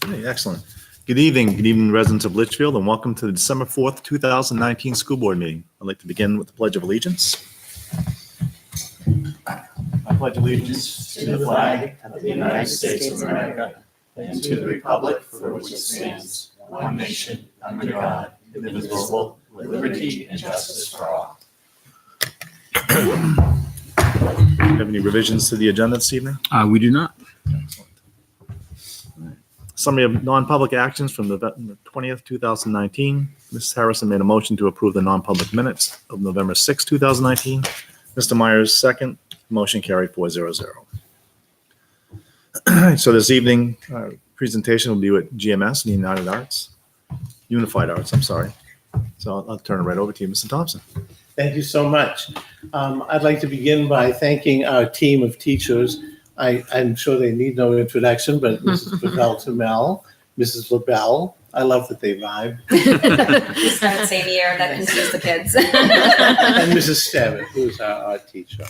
Okay, excellent. Good evening, residents of Litchfield, and welcome to the December 4th, 2019 school board meeting. I'd like to begin with the Pledge of Allegiance. I pledge allegiance to the flag of the United States of America and to the republic for which it stands, one nation, under God, indivisible, with liberty and justice for all. Have any revisions to the agenda this evening? We do not. Excellent. Summary of non-public actions from the 20th, 2019. Mrs. Harrison made a motion to approve the non-public minutes of November 6, 2019. Mr. Myers, second. Motion carried 4-0. So this evening, presentation will be with GMS, the Unified Arts, I'm sorry. So I'll turn it right over to you, Mr. Thompson. Thank you so much. I'd like to begin by thanking our team of teachers. I'm sure they need no introduction, but Mrs. Pavel-Tamel, Mrs. LaBelle, I love that they vibe. Just have the same year, that confused the kids. And Mrs. Stevitt, who's our art teacher.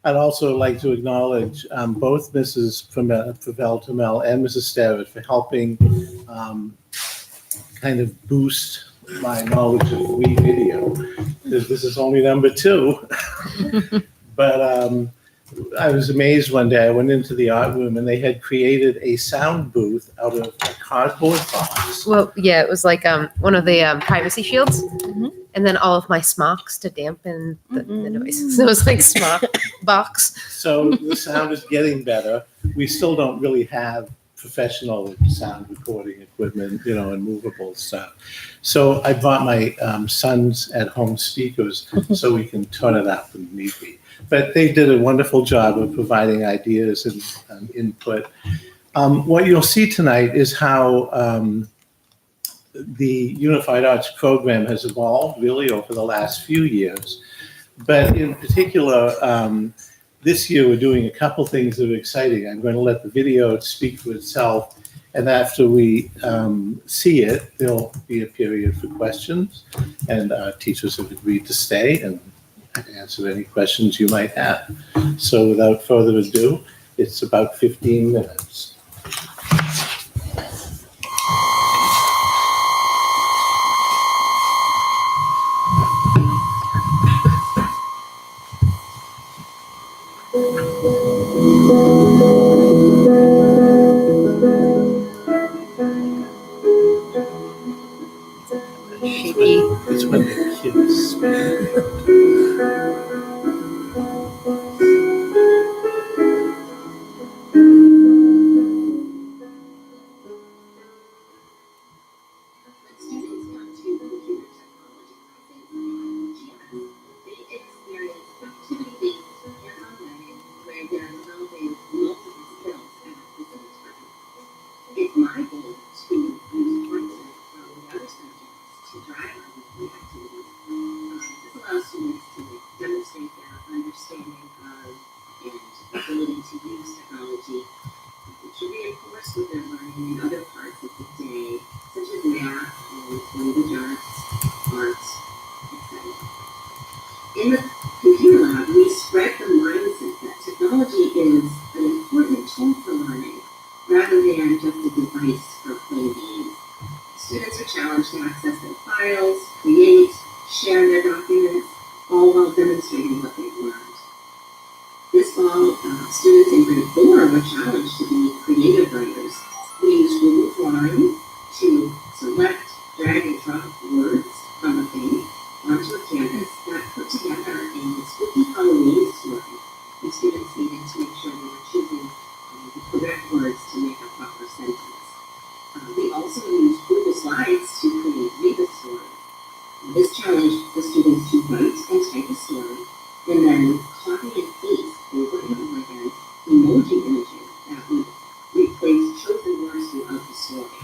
I'd also like to acknowledge both Mrs. Pavel-Tamel and Mrs. Stevitt for helping kind of boost my knowledge of Wii video, because this is only number 2. But I was amazed one day. I went into the art room and they had created a sound booth out of a cardboard box. Well, yeah, it was like one of the privacy shields, and then all of my smocks to dampen the noise. So it was like smock box. So the sound is getting better. We still don't really have professional sound recording equipment, and movable stuff. So I bought my son's at-home speakers so we can turn it up when need be. But they did a wonderful job of providing ideas and input. What you'll see tonight is how the Unified Arts program has evolved really over the last few years. But in particular, this year we're doing a couple things that are exciting. I'm going to let the video speak for itself. And after we see it, there'll be a period for questions. And our teachers have agreed to stay and answer any questions you might have. So without further ado, it's about 15 minutes. Shaky. It's when the kids speak. In the computer lab, we spread the mindset that technology is an important tool for learning rather than just a device for playing games. Students are challenged to access their files, create, share their documents, all while demonstrating what they've learned. This fall, students in grade 4 were challenged to be creative writers. We used Google Drawing to select, drag, and drop words from a thing onto a canvas that put together a spooky Halloween story. And students needed to make sure they were choosing the correct words to make a proper sentence. We also used Google Slides to read the story. This challenged the students to write and type a story, and then copy and paste over and over again emoji images that would replace chosen words throughout the story.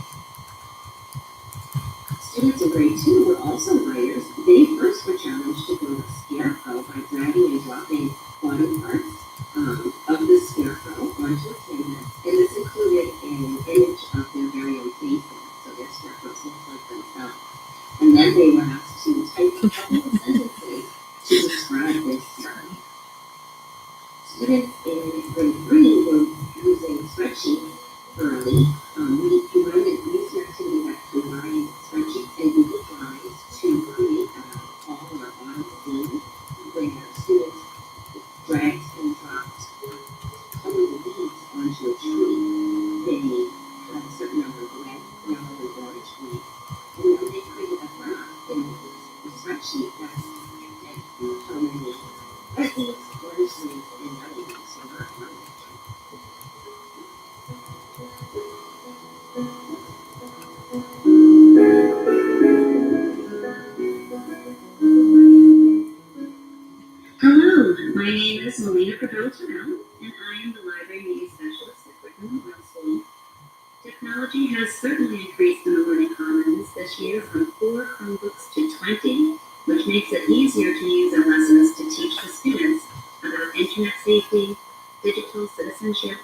Students in grade 2 were also writers. They first were challenged to build a scarecrow by dragging and dropping body parts of the scarecrow onto a canvas, and this included an image of their very own faces, so their scarecrows looked like themselves. And then they were asked to type a couple of sentences to describe their story. Students in grade 3 were using spreadsheets early. We provided dragged and dropped totally leaves onto a tree. They had a certain number of red, yellow, and orange leaves. And then they created a graph in the spreadsheet that said how many red leaves, orange leaves, and yellow leaves were on the tree. Hello, my name is Melina Cabell-Terrell, and I am the Library Media Specialist at Brigham Middle School. Technology has certainly increased in the Learning Commons this year from 4 Chromebooks to 20, which makes it easier to use in lessons to teach the students about internet safety, digital citizenship,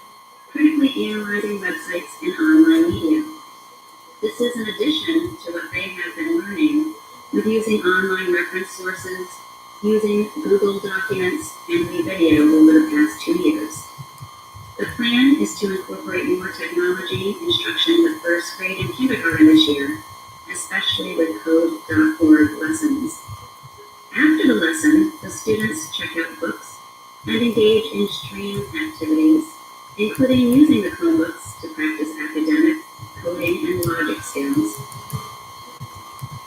critically analyzing websites, and online media. This is in addition to what they have been learning with using online reference sources, using Google Documents, and video over the past 2 years. The plan is to incorporate more technology instruction with first grade and kindergarten this year, especially with code.org lessons. After the lesson, the students check out books and engage in stream activities, including using the Chromebooks to practice academic, coding, and logic skills.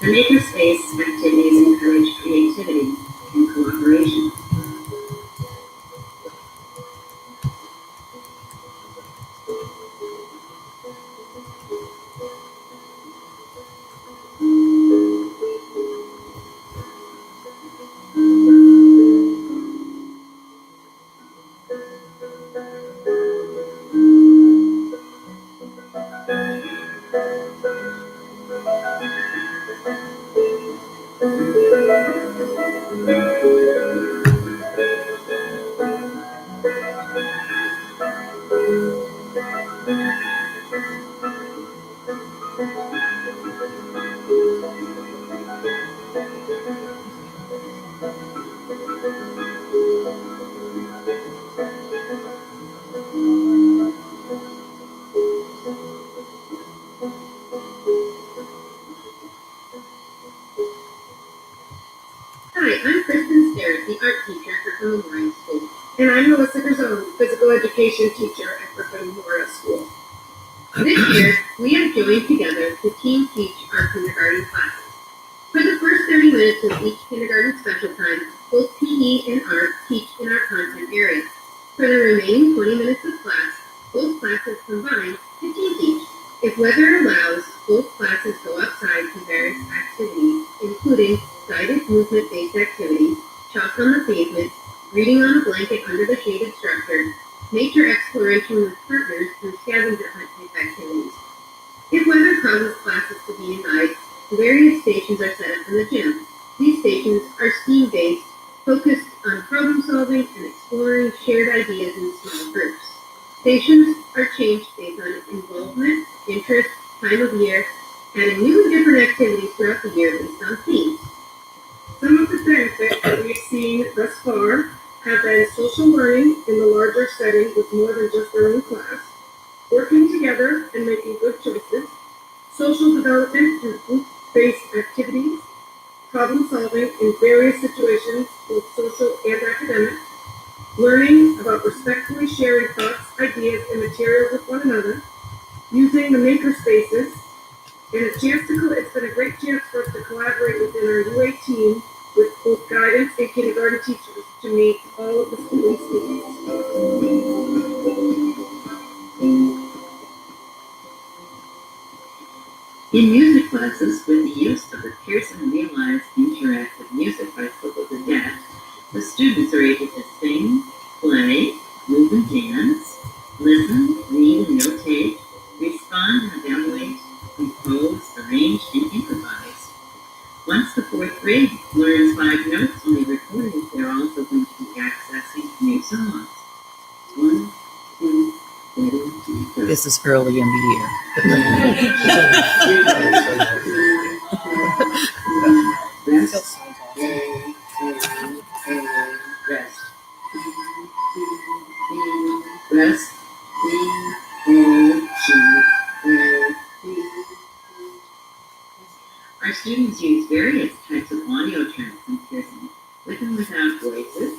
The makerspace activities encourage creativity and cooperation. Hi, I'm Kristen Starrett, the art teacher at Brooklyn Memorial School. And I'm Melissa Garzone, physical education teacher at Brooklyn Memorial School. This year, we have joined together to team teach our kindergarten classes. For the first 30 minutes of each kindergarten special time, both PE and art teach in our content area. For the remaining 20 minutes of class, both classes combine to team teach. If weather allows, both classes go outside to various activities, including guided movement-based activities, chalk on the pavement, reading on a blanket under the shaded structure, nature exploration with partners, and scavenger hunt type activities. If weather causes classes to be inside, various stations are set up in the gym. These stations are STEAM-based, focused on problem solving and exploring shared ideas in small groups. Stations are changed based on involvement, interest, time of year, adding new and different activities throughout the year based on themes. Some of the benefits that we've seen thus far have been social learning in the larger setting with more than just their own class, working together and making good choices, social development and group-based activities, problem solving in various situations, both social and academic, learning about respectfully sharing thoughts, ideas, and materials with one another, using the maker spaces, and it's been a great chance for us to collaborate within our UA team with both guidance and kindergarten teachers to meet all of the students' needs. In music classes, with the use of the Pearson Realized Interactive Music Bicycle with Adapt, the students are able to sing, play, move and dance, listen, read and notate, respond and evaluate, compose, arrange, and improvise. Once the 4th grade learns 5 notes on the recordings, they're also going to be accessing new songs. 1, 2, 3, 4. This is early in the year. Rest, rest, Our students use various types of audio tracks in Pearson, with and without voices.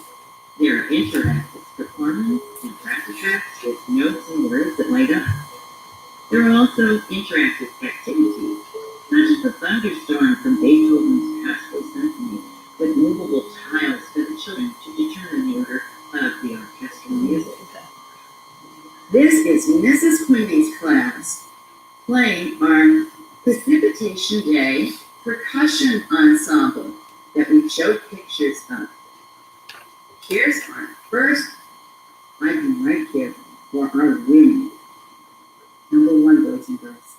There are interactive performance and practice tracks with notes and words that light up. There are also interactive activities, such as the thunderstorm from Beethoven's Paschal Symphony, with movable tiles for the children to determine the order of the orchestral music. This is Mrs. Quimby's class playing our Precipitation Day percussion ensemble that we showed pictures of. Here's our first item right here for our women. Number 1, boys and girls.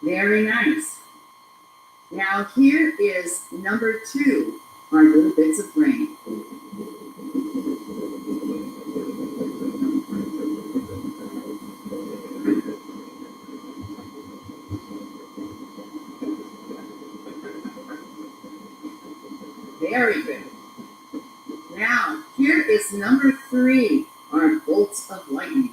Very nice. Now here is number 2, our little bits of rain. Very good. Now here is number 3, our bolts of lightning.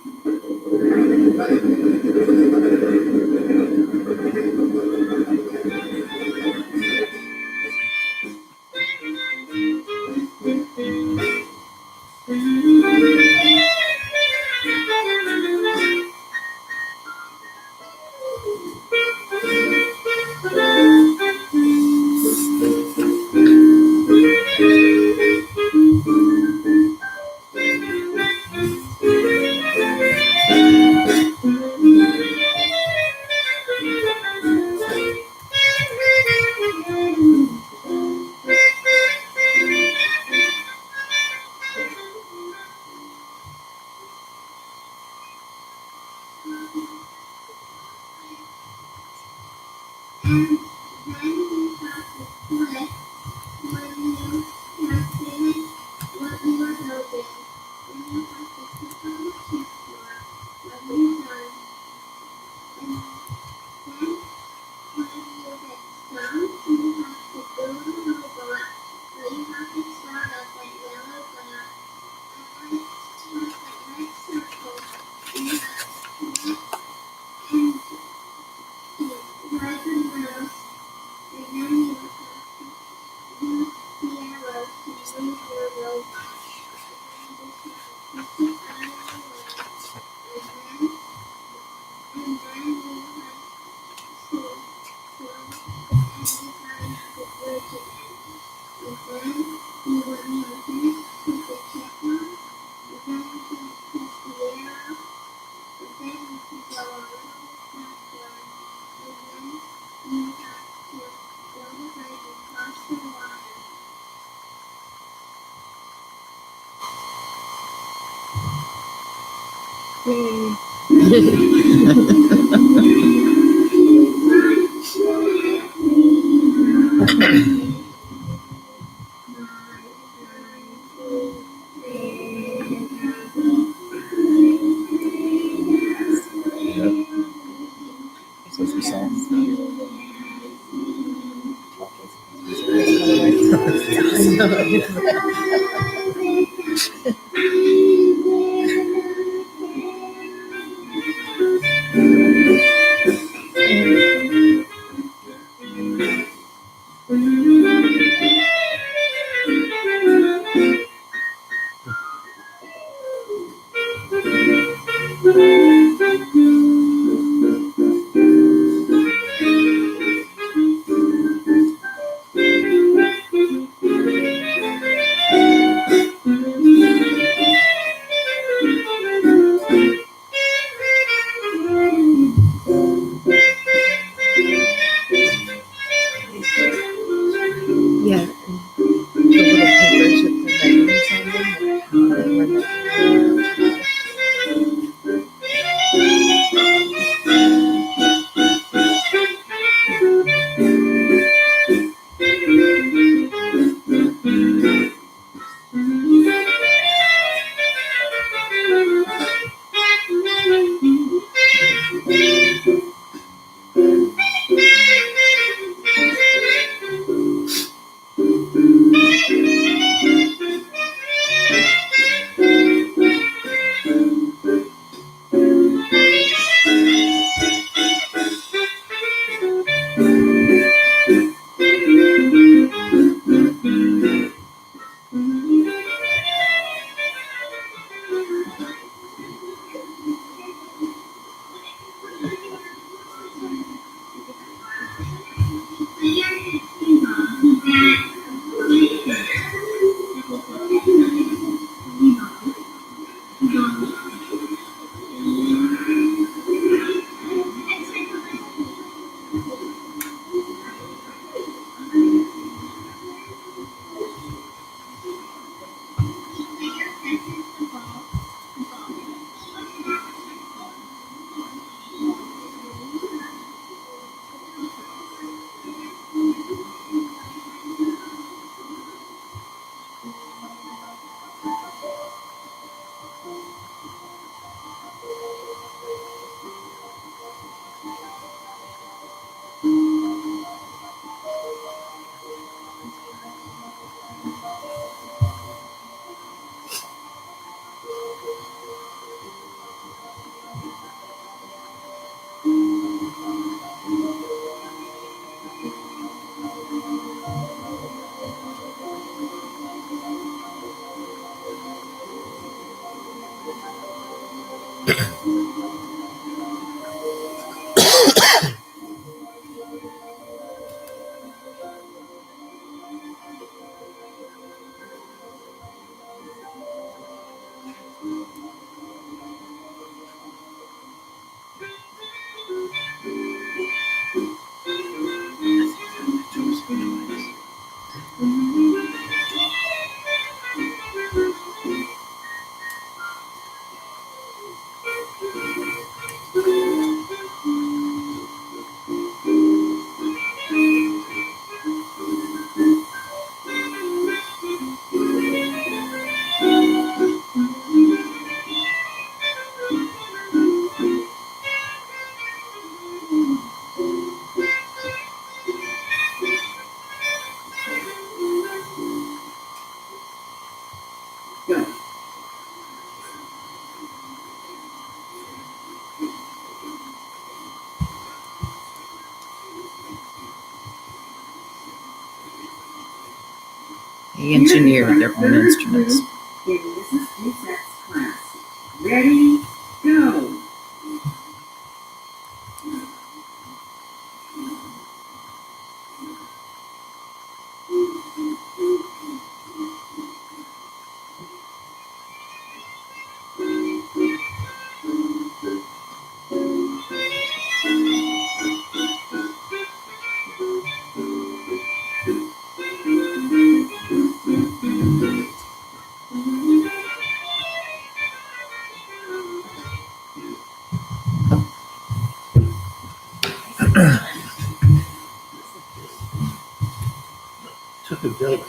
Yeah. The little papers with the names on them. How they were making They engineer their own instruments. In Mrs. Doucette's class. Ready, go. Took a village.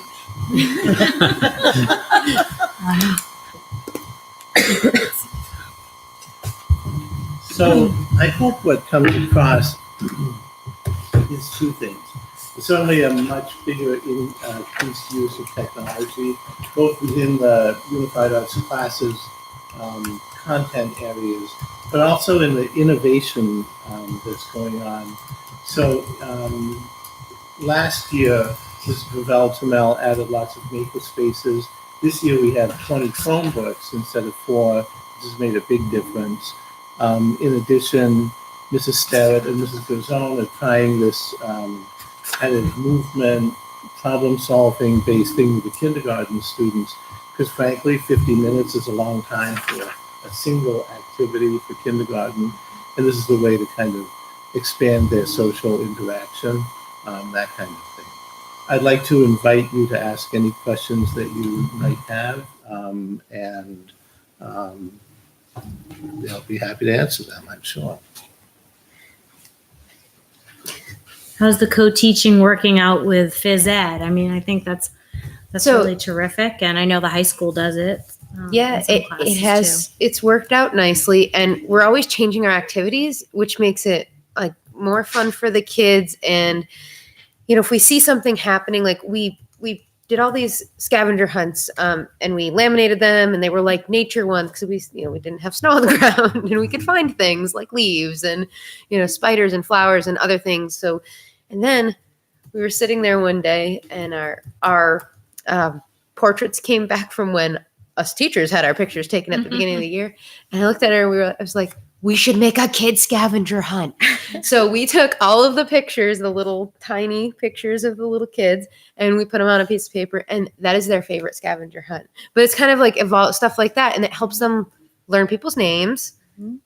So I hope what comes across is two things. Certainly a much bigger increased use of technology, both within the Unified Arts classes content areas, but also in the innovation that's going on. So last year, Mrs. Gravel-Tamel added lots of maker spaces. This year we have 20 Chromebooks instead of 4. This has made a big difference. In addition, Mrs. Starrett and Mrs. Garzone are trying this kind of movement, problem-solving based thing with the kindergarten students, because frankly, 50 minutes is a long time for a single activity for kindergarten, and this is the way to kind of expand their social interaction, that kind of thing. I'd like to invite you to ask any questions that you might have, and they'll be happy to answer them, I'm sure. How's the co-teaching working out with phys ed? I mean, I think that's So- really terrific, and I know the high school does it. Yeah, in some it classes, has, it's worked out nicely, and we're always changing our activities, which makes it like more fun for the kids. And, you know, if we see something happening, like we did all these scavenger hunts, and we laminated them, and they were like nature ones, because we didn't have snow on the ground, and we could find things like leaves and, spiders and flowers and other things. So, and then we were sitting there one day, and our portraits came back from when us teachers had our pictures taken at the beginning of the year. And I looked at her, and I was like, we should make a kid scavenger hunt. So we took all of the pictures, the little tiny pictures of the little kids, and we put them on a piece of paper, and that is their favorite scavenger hunt. But it's kind of like evolve stuff like that, and it helps them learn people's names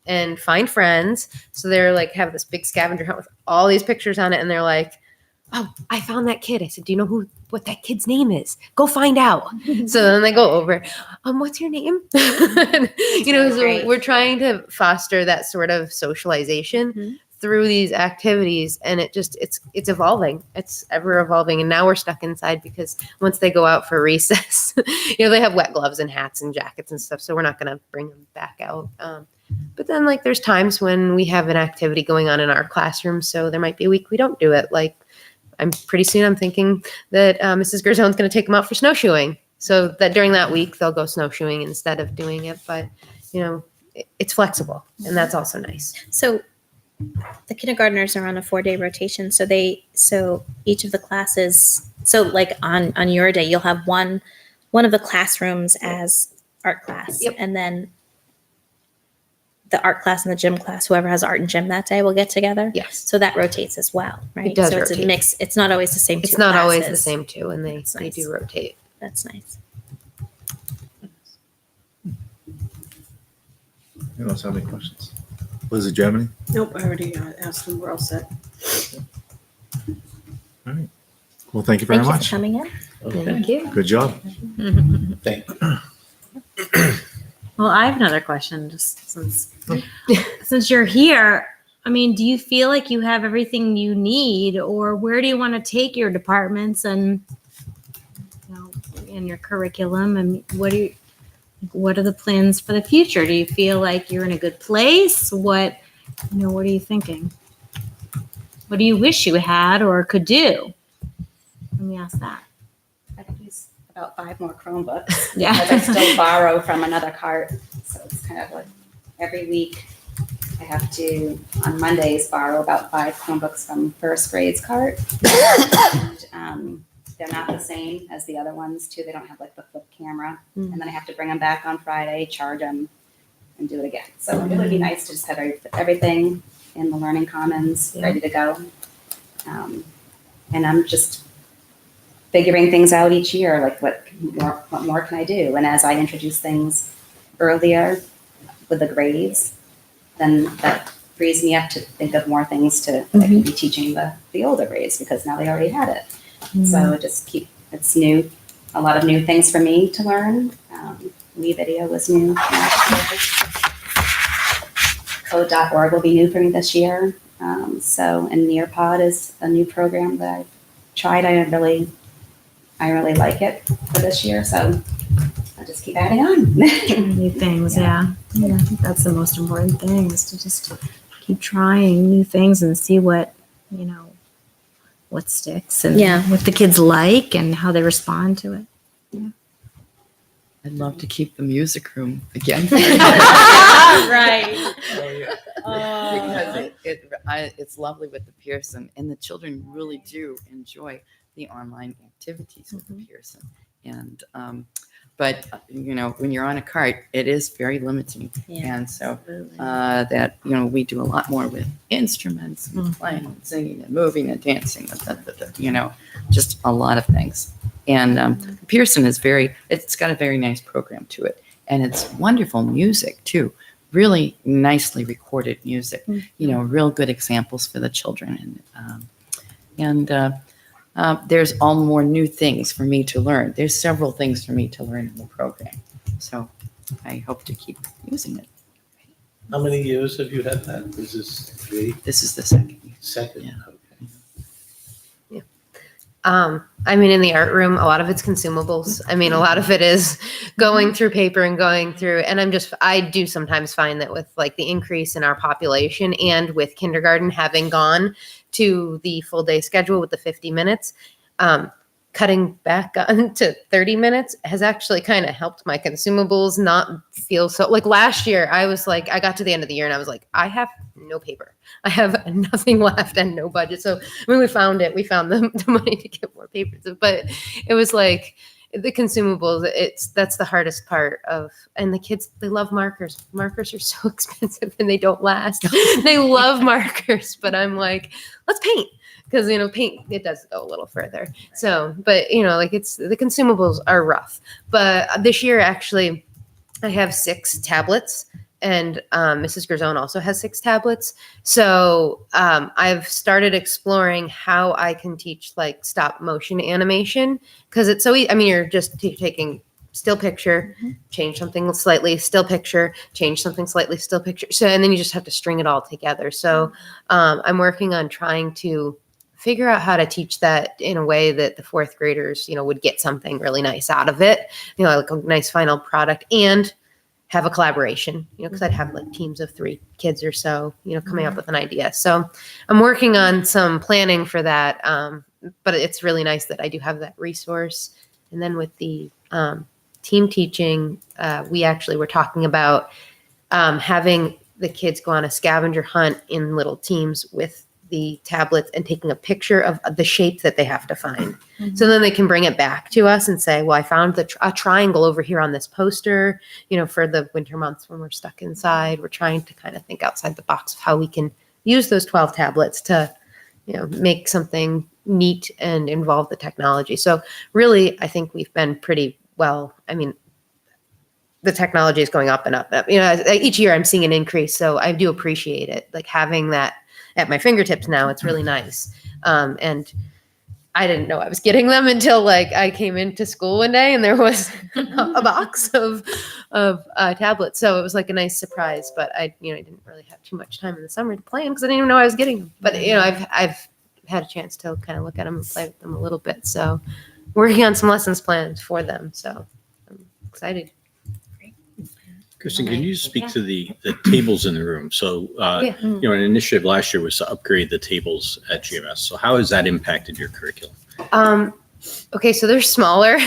and find friends. So they're like, have this big scavenger hunt with all these pictures on it, and they're like, oh, I found that kid. I said, do you know what that kid's name is? Go find out. So then they go over, what's your name? So great. we're trying to foster that sort of socialization through these activities, and it's evolving. It's ever evolving. And now we're stuck inside because once they go out for recess, they have wet gloves and hats and jackets and stuff. So we're not going to bring them back out. But then there's times when we have an activity going on in our classroom. So there might be a week we don't do it. I'm thinking that Mrs. Garzone's going to take them out for snowshoeing, so that during that week they'll go snowshoeing instead of doing it. But it's flexible, and that's also nice. So the kindergartners are on a 4-day rotation. So each of the classes, on your day, you'll have one of the classrooms as art class. Yep. And then the art class and the gym class, whoever has art and gym that day will get together. Yes. So that rotates as well, right? It does So it's a rotate. mix. It's not always the same. It's two not always the classes. same too, and they That's nice. do rotate. That's nice. Anyone else have any questions? Liz, do you have any? Nope, I already asked them. We're all set. All right. Well, thank you very Thank you much. for coming in. Okay. Thank you. Good job. Thank you. Well, I have another question, just since you're here. I mean, do you feel like you have everything you need, or where do you want to take your departments and in your curriculum? And what are the plans for the future? Do you feel like you're in a good place? What are you thinking? What do you wish you had or could do? Let me ask that. I could use about 5 more Chromebooks. Yeah. Because I still borrow from another cart. So it's kind of like every week I have to, on Mondays, borrow about 5 Chromebooks from first grade's cart. And they're not the same as the other ones too. They don't have like the flip camera. And then I have to bring them back on Friday, charge them, and do it again. So it would be nice to just have everything in the Learning Commons ready to go. And I'm just figuring things out each year, like what more can I do? And as I introduce things earlier with the grades, then that frees me up to think of more things to I can be teaching the older grades, because now they already had it. So it's new, a lot of new things for me to learn. Wii video was new. Code.org will be new for me this year. And Nearpod is a new program that I tried. I really like it for this year. So I'll just keep adding on. New things, yeah. I think that's the most important thing, is to just keep trying new things and see what sticks and what the kids like and how they respond to it. I'd love to keep the music room again. Right. Because it's lovely with the Pearson, and the children really do enjoy the online activities with the Pearson. And but when you're on a cart, it is very limiting. And so that we do a lot more with instruments and playing and singing and moving and dancing, just a lot of things. And Pearson is it's got a very nice program to it, and it's wonderful music too. Really nicely recorded music, real good examples for the children. And there's all more new things for me to learn. There's several things for me to learn in the program. So I hope to keep using it. How many years have you had that? Is this 3? This is the second year. Second, Yeah. okay. In the art room, a lot of it's consumables. A lot of it is going through paper and going through, and I do sometimes find that with like the increase in our population and with kindergarten having gone to the full day schedule with the 50 minutes, cutting back on to 30 minutes has actually kind of helped my consumables not feel so, like last year I was like, I got to the end of the year and I was like, I have no paper. I have nothing left and no budget. So we found the money to get more papers, but it was like the consumables, that's the hardest part and the kids, they love markers. Markers are so expensive and they don't last. They love markers, but I'm like, let's paint. Because, paint, it does go a little further. So, but, it's the consumables are rough. But this year, actually, I have 6 tablets, and Mrs. Gerzone also has 6 tablets. So I've started exploring how I can teach like stop motion animation, because it's so easy. You're just taking still picture, change something slightly, still picture, change something slightly, still picture. So, and then you just have to string it all together. So I'm working on trying to figure out how to teach that in a way that the 4th graders, would get something really nice out of it, like a nice final product, and have a collaboration, because I'd have like teams of 3 kids or so, coming up with an idea. So I'm working on some planning for that. But it's really nice that I do have that resource. And then with the team teaching, we actually were talking about having the kids go on a scavenger hunt in little teams with the tablets and taking a picture of the shape that they have to find. So then they can bring it back to us and say, well, I found a triangle over here on this poster, for the winter months when we're stuck inside. We're trying to kind of think outside the box of how we can use those 12 tablets to, make something neat and involve the technology. So really, I think we've been pretty well. The technology is going up and up. Each year I'm seeing an increase. So I do appreciate it. Like having that at my fingertips now, it's really nice. And I didn't know I was getting them until like I came into school one day and there was a box of tablets. So it was like a nice surprise, but I didn't really have too much time in the summer to play them because I didn't even know I was getting them. But I've had a chance to kind of look at them and play with them a little bit. So working on some lessons plans for them. So I'm excited. Kristen, can you speak to the tables in the room? So, an initiative last year was to upgrade the tables at GMS. So how has that impacted your curriculum? Okay, so they're smaller.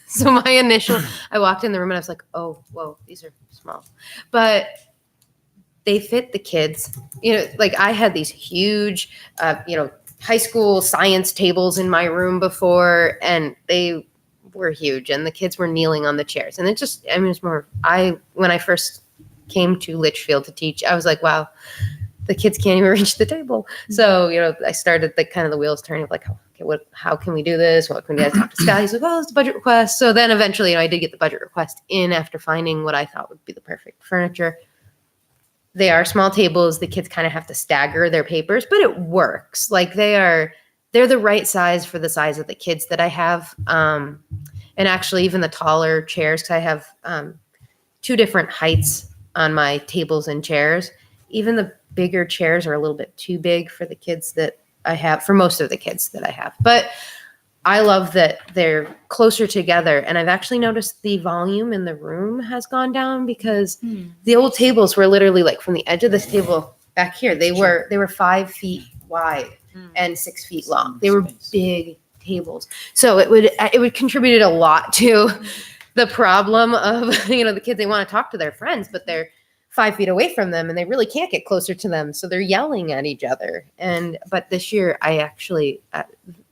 So I walked in the room and I was like, oh, whoa, these are small. But they fit the kids. Like I had these huge, high school science tables in my room before, and they were huge, and the kids were kneeling on the chairs. And it's more, when I first came to Litchfield to teach, I was like, wow, the kids can't even reach the table. So, I started the wheels turning of like, okay, how can we do this? What can we do? I talked to Scott. He's like, oh, it's a budget request. So then eventually, I did get the budget request in after finding what I thought would be the perfect furniture. They are small tables. The kids kind of have to stagger their papers, but it works. Like they're the right size for the size of the kids that I have. And actually even the taller chairs, because I have 2 different heights on my tables and chairs. Even the bigger chairs are a little bit too big for the kids that I have, for most of the kids that I have. But I love that they're closer together. And I've actually noticed the volume in the room has gone down because the old tables were literally like from the edge of this table back here. They were 5 feet wide and 6 feet long. They were big tables. So it would contribute a lot to the problem of, the kids, they want to talk to their friends, but they're 5 feet away from them and they really can't get closer to them. So they're yelling at each other. But this year I actually,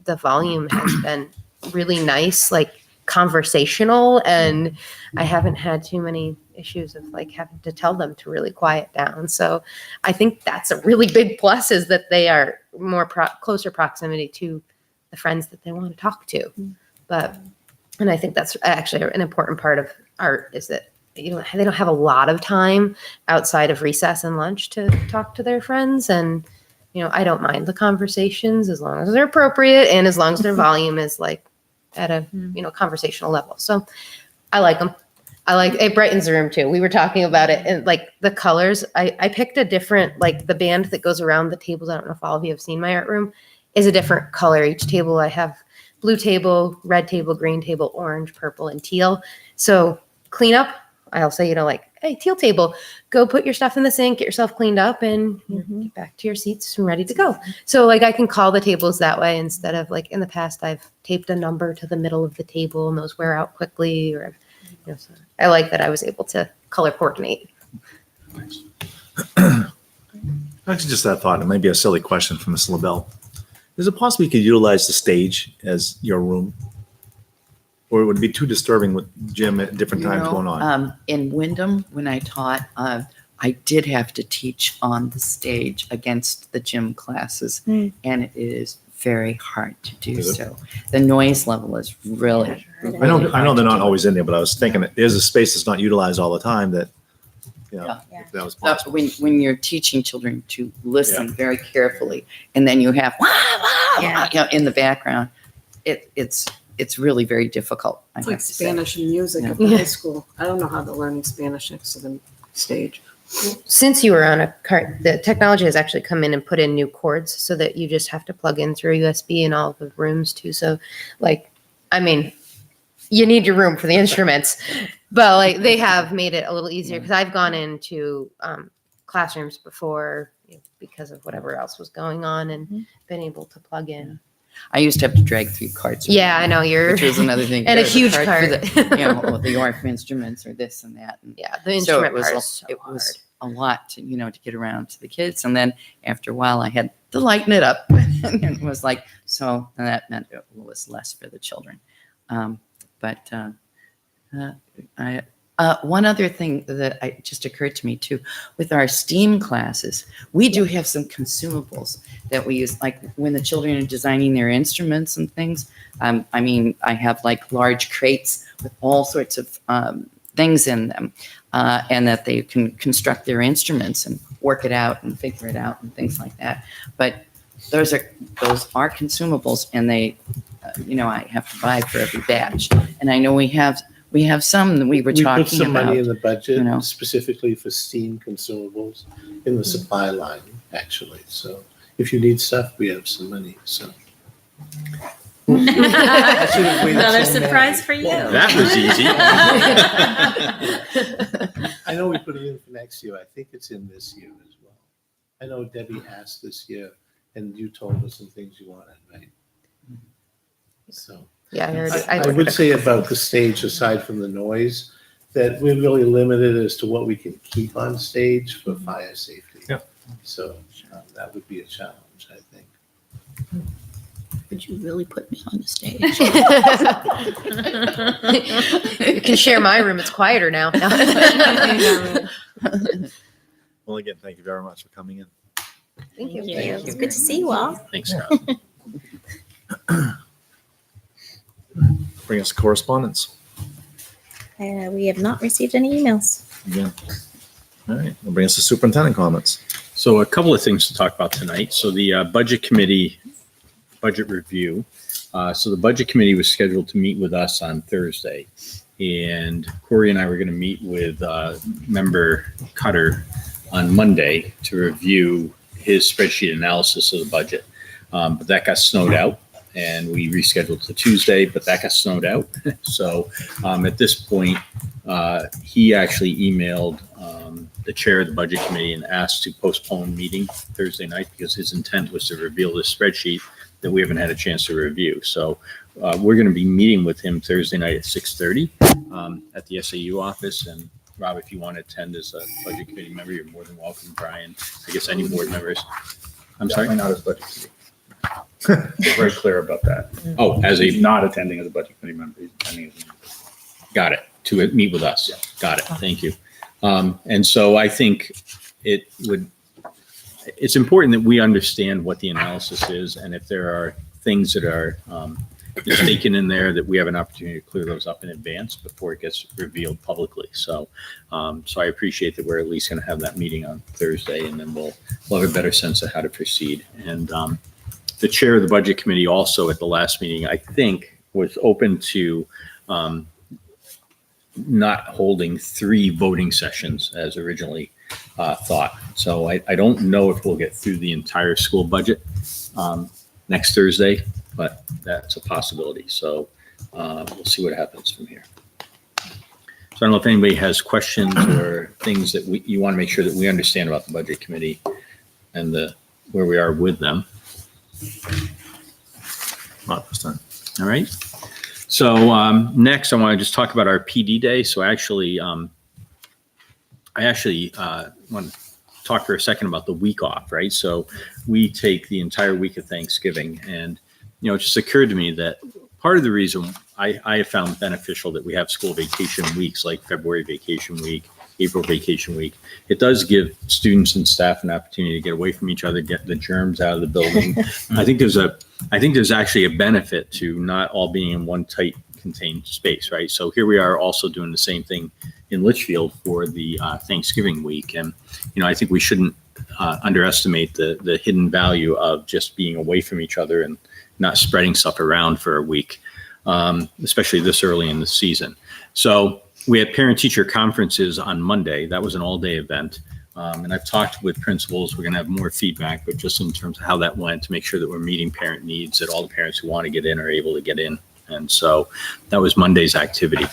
the volume has been really nice, like conversational, and I haven't had too many issues of like having to tell them to really quiet down. So I think that's a really big plus, is that they are more closer proximity to the friends that they want to talk to. And I think that's actually an important part of art, is that they don't have a lot of time outside of recess and lunch to talk to their friends. And I don't mind the conversations as long as they're appropriate and as long as their volume is like at a, conversational level. So I like them. It brightens the room too. We were talking about it, and like the colors, I picked a different, like the band that goes around the tables. I don't know if all of you have seen my art room, is a different color. Each table I have blue table, red table, green table, orange, purple, and teal. So clean up. I'll say, hey, teal table, go put your stuff in the sink, get yourself cleaned up, and get back to your seats and ready to go. So like I can call the tables that way, instead of like in the past, I've taped a number to the middle of the table and those wear out quickly. Or, so I like that I was able to color coordinate. Actually, just that thought, it might be a silly question from Ms. LaBelle. Is it possible you could utilize the stage as your room? Or it would be too disturbing with Jim at different times going on? In Wyndham, when I taught, I did have to teach on the stage against the gym classes, and it is very hard to do so. The noise level is really, I know they're not always in there, but I was thinking that there's a space that's not utilized all the time that, if that was possible. when you're teaching children to listen very carefully, and then you have in the background, it's really very difficult. It's like Spanish and music at the high school. I don't know how they're learning Spanish next to the stage. Since you were on a cart, the technology has actually come in and put in new cords so that you just have to plug in through USB in all of the rooms too. So you need your room for the instruments, but like they have made it a little easier, because I've gone into classrooms before because of whatever else was going on and been able to plug in. I used to have to drag 3 carts. Yeah, I know which was another thing. And a There's huge cart cart. for the ORF instruments or this and that. And The instrument so part is so it was hard. a lot to get around to the kids. And then after a while, I had to lighten it up. And it was like, and that meant it was less for the children. One other thing that just occurred to me too, with our STEAM classes, we do have some consumables that we use, like when the children are designing their instruments and things. I have like large crates with all sorts of things in them, and that they can construct their instruments and work it out and figure it out and things like that. But those are consumables, and they, I have to buy for every batch. And I know we have some that we were talking about. We put some money in the budget specifically for STEAM consumables in the supply line, actually. So if you need stuff, we have some money. So Another surprise for you. That was easy. I know we put it in for next year. I think it's in this year as well. I know Debbie asked this year, and you told us some things you wanted, right? So. Yeah, I would say about the stage, aside from the noise, that we're really limited as to what we can keep on stage for fire safety. Yeah. So that would be a challenge, I think. Would you really put me on the stage? You can share my room. It's quieter now. Well, again, thank you very much for coming in. Thank you. It's good to see you all. Thanks, Scott. Bring us correspondence. We have not received any emails. Again. All right. We'll bring us the superintendent comments. So a couple of things to talk about tonight. So the budget committee budget review. So the budget committee was scheduled to meet with us on Thursday, and Corey and I were going to meet with member Cutter on Monday to review his spreadsheet analysis of the budget. But that got snowed out, and we rescheduled to Tuesday, but that got snowed out. So at this point, he actually emailed the chair of the budget committee and asked to postpone meeting Thursday night because his intent was to reveal this spreadsheet that we haven't had a chance to review. So we're going to be meeting with him Thursday night at 6:30 at the SAU office. And Rob, if you want to attend as a budget committee member, you're more than welcome. Brian, I guess any board members. I'm sorry? Not as budget committee. We're very clear about that. Oh, as a, He's not attending as a budget committee member. He's attending as a member. got it, to meet with us. Got it, thank you. And so I think it's important that we understand what the analysis is, and if there are things that are mistaken in there, that we have an opportunity to clear those up in advance before it gets revealed publicly. So I appreciate that we're at least going to have that meeting on Thursday, and then we'll have a better sense of how to proceed. And the chair of the budget committee also at the last meeting, I think, was open to not holding 3 voting sessions as originally thought. So I don't know if we'll get through the entire school budget next Thursday, but that's a possibility. So we'll see what happens from here. So I don't know if anybody has questions or things that you want to make sure that we understand about the budget committee and where we are with them. Not this time. All right. So next, I want to just talk about our PD day. So I actually want to talk for a second about the week off, right? So we take the entire week of Thanksgiving, and it just occurred to me that part of the reason I have found beneficial that we have school vacation weeks like February vacation week, April vacation week. It does give students and staff an opportunity to get away from each other, get the germs out of the building. I think there's actually a benefit to not all being in one tight contained space, right? So here we are also doing the same thing in Litchfield for the Thanksgiving week. And, I think we shouldn't underestimate the hidden value of just being away from each other and not spreading stuff around for a week, especially this early in the season. So we had parent-teacher conferences on Monday. That was an all-day event. And I've talked with principals. We're going to have more feedback, but just in terms of how that went to make sure that we're meeting parent needs, that all the parents who want to get in are able to get in. And so that was Monday's activity.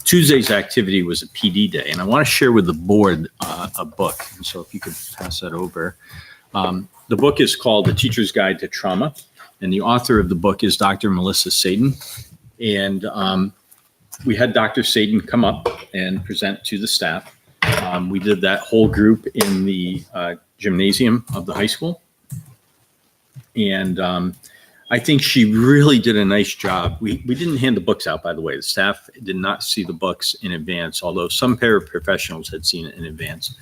Tuesday's activity was a PD day. And I want to share with the board a book. And so if you could pass that over. The book is called The Teacher's Guide to Trauma. And the author of the book is Dr. Melissa Sadin. And we had Dr. Sadin come up and present to the staff. We did that whole group in the gymnasium of the high school. And I think she really did a nice job. We didn't hand the books out, by the way. The staff did not see the books in advance, although some paraprofessionals had seen it in advance.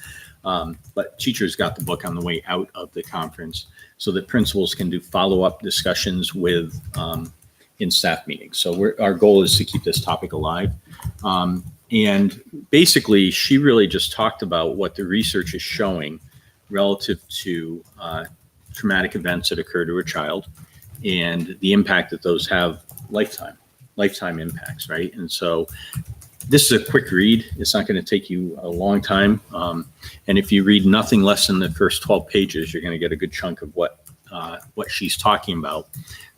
But teachers got the book on the way out of the conference so that principals can do follow-up discussions with in staff meetings. So our goal is to keep this topic alive. And basically, she really just talked about what the research is showing relative to traumatic events that occur to a child and the impact that those have lifetime impacts, right? And so this is a quick read. It's not going to take you a long time. And if you read nothing less than the first 12 pages, you're going to get a good chunk of what she's talking about.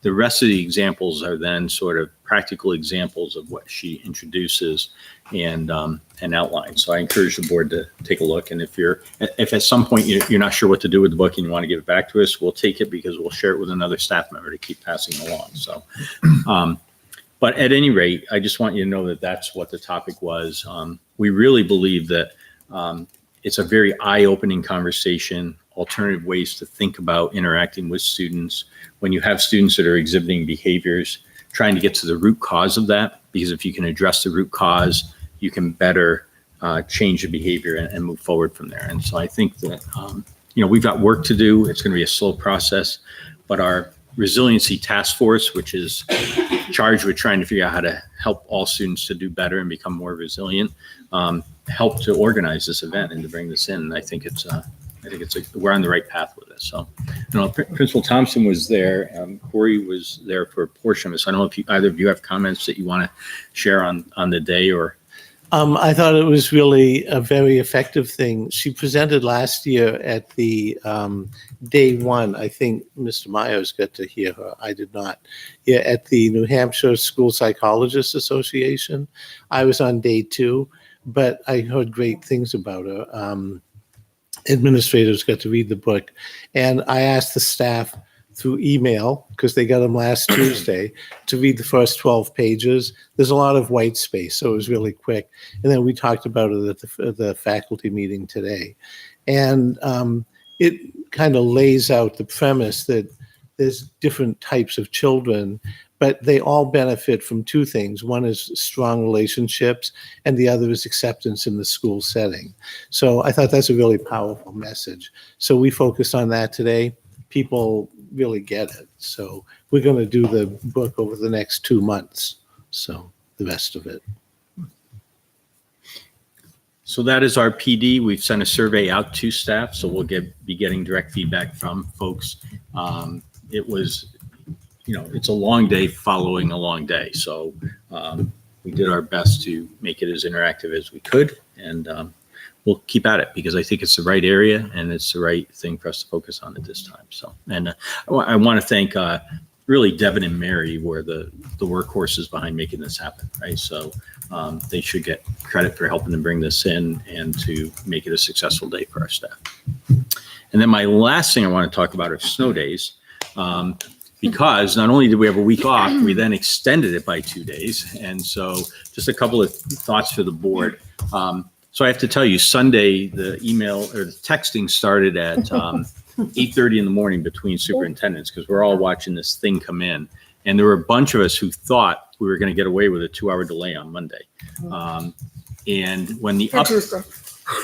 The rest of the examples are then sort of practical examples of what she introduces and outlines. So I encourage the board to take a look. And if at some point you're not sure what to do with the book and you want to give it back to us, we'll take it because we'll share it with another staff member to keep passing it along. So, but at any rate, I just want you to know that that's what the topic was. We really believe that it's a very eye-opening conversation. A alternative ways to think about interacting with students. When you have students that are exhibiting behaviors, trying to get to the root cause of that, because if you can address the root cause, you can better change the behavior and move forward from there. And so I think that, we've got work to do. It's going to be a slow process, but our resiliency task force, which is charged with trying to figure out how to help all students to do better and become more resilient, helped to organize this event and to bring this in. And I think we're on the right path with it. So, Principal Thompson was there. Corey was there for a portion of this. I don't know if either of you have comments that you want to share on the day or. I thought it was really a very effective thing. She presented last year at the day one. I think Mr. Myers got to hear her. I did not. Yeah, at the New Hampshire School Psychologists Association. I was on day two, but I heard great things about her. Administrators got to read the book, and I asked the staff through email, because they got them last Tuesday, to read the first 12 pages. There's a lot of white space, so it was really quick. And then we talked about it at the faculty meeting today. And it kind of lays out the premise that there's different types of children, but they all benefit from two things. One is strong relationships, and the other is acceptance in the school setting. So I thought that's a really powerful message. So we focused on that today. People really get it. So we're going to do the book over the next 2 months. So the rest of it. So that is our PD. We've sent a survey out to staff, so we'll be getting direct feedback from folks. It was, it's a long day following a long day. So we did our best to make it as interactive as we could. And we'll keep at it because I think it's the right area and it's the right thing for us to focus on at this time. So, and I want to thank really Devin and Mary were the workhorses behind making this happen, right? So they should get credit for helping to bring this in and to make it a successful day for our staff. And then my last thing I want to talk about are snow days. Because not only did we have a week off, we then extended it by 2 days. And so just a couple of thoughts for the board. So I have to tell you, Sunday, the email or the texting started at 8:30 in the morning between superintendents because we're all watching this thing come in. And there were a bunch of us who thought we were going to get away with a 2-hour delay on Monday. And when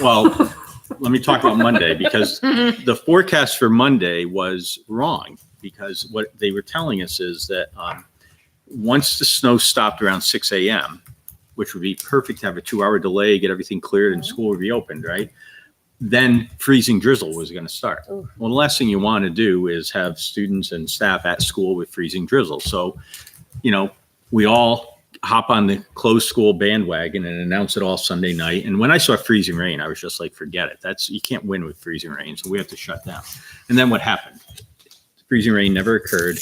well, let me talk about Monday because the forecast for Monday was wrong because what they were telling us is that once the snow stopped around 6 a.m., which would be perfect to have a 2-hour delay, get everything cleared and school reopened, right? Then freezing drizzle was going to start. Well, the last thing you want to do is have students and staff at school with freezing drizzle. So, we all hop on the closed school bandwagon and announce it all Sunday night. And when I saw freezing rain, I was just like, forget it. You can't win with freezing rain. So we have to shut down. And then what happened? Freezing rain never occurred.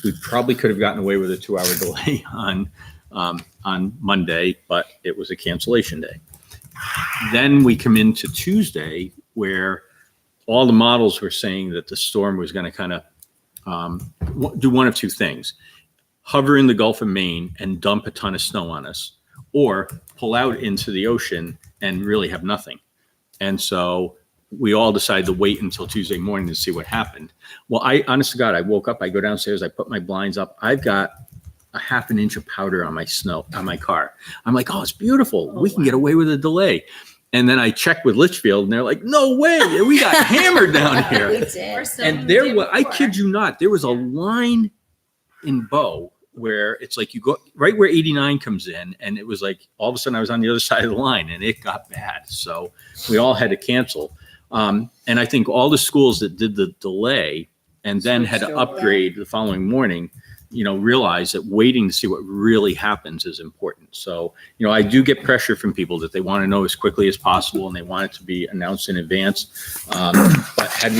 We probably could have gotten away with a 2-hour delay on Monday, but it was a cancellation day. Then we come into Tuesday where all the models were saying that the storm was going to kind of do one of two things: hover in the Gulf of Maine and dump a ton of snow on us, or pull out into the ocean and really have nothing. And so we all decided to wait until Tuesday morning to see what happened. Well, honest to God, I woke up, I go downstairs, I put my blinds up. I've got a half an inch of powder on my car. I'm like, oh, it's beautiful. We can get away with a delay. And then I checked with Litchfield and they're like, no way. We got hammered down here. We did. And there was, I kid you not, there was a line in Bow where it's like you go right where 89 comes in. And it was like, all of a sudden I was on the other side of the line and it got bad. So we all had to cancel. And I think all the schools that did the delay and then had to upgrade the following morning, realize that waiting to see what really happens is important. So, I do get pressure from people that they want to know as quickly as possible and they want it to be announced in advance. But had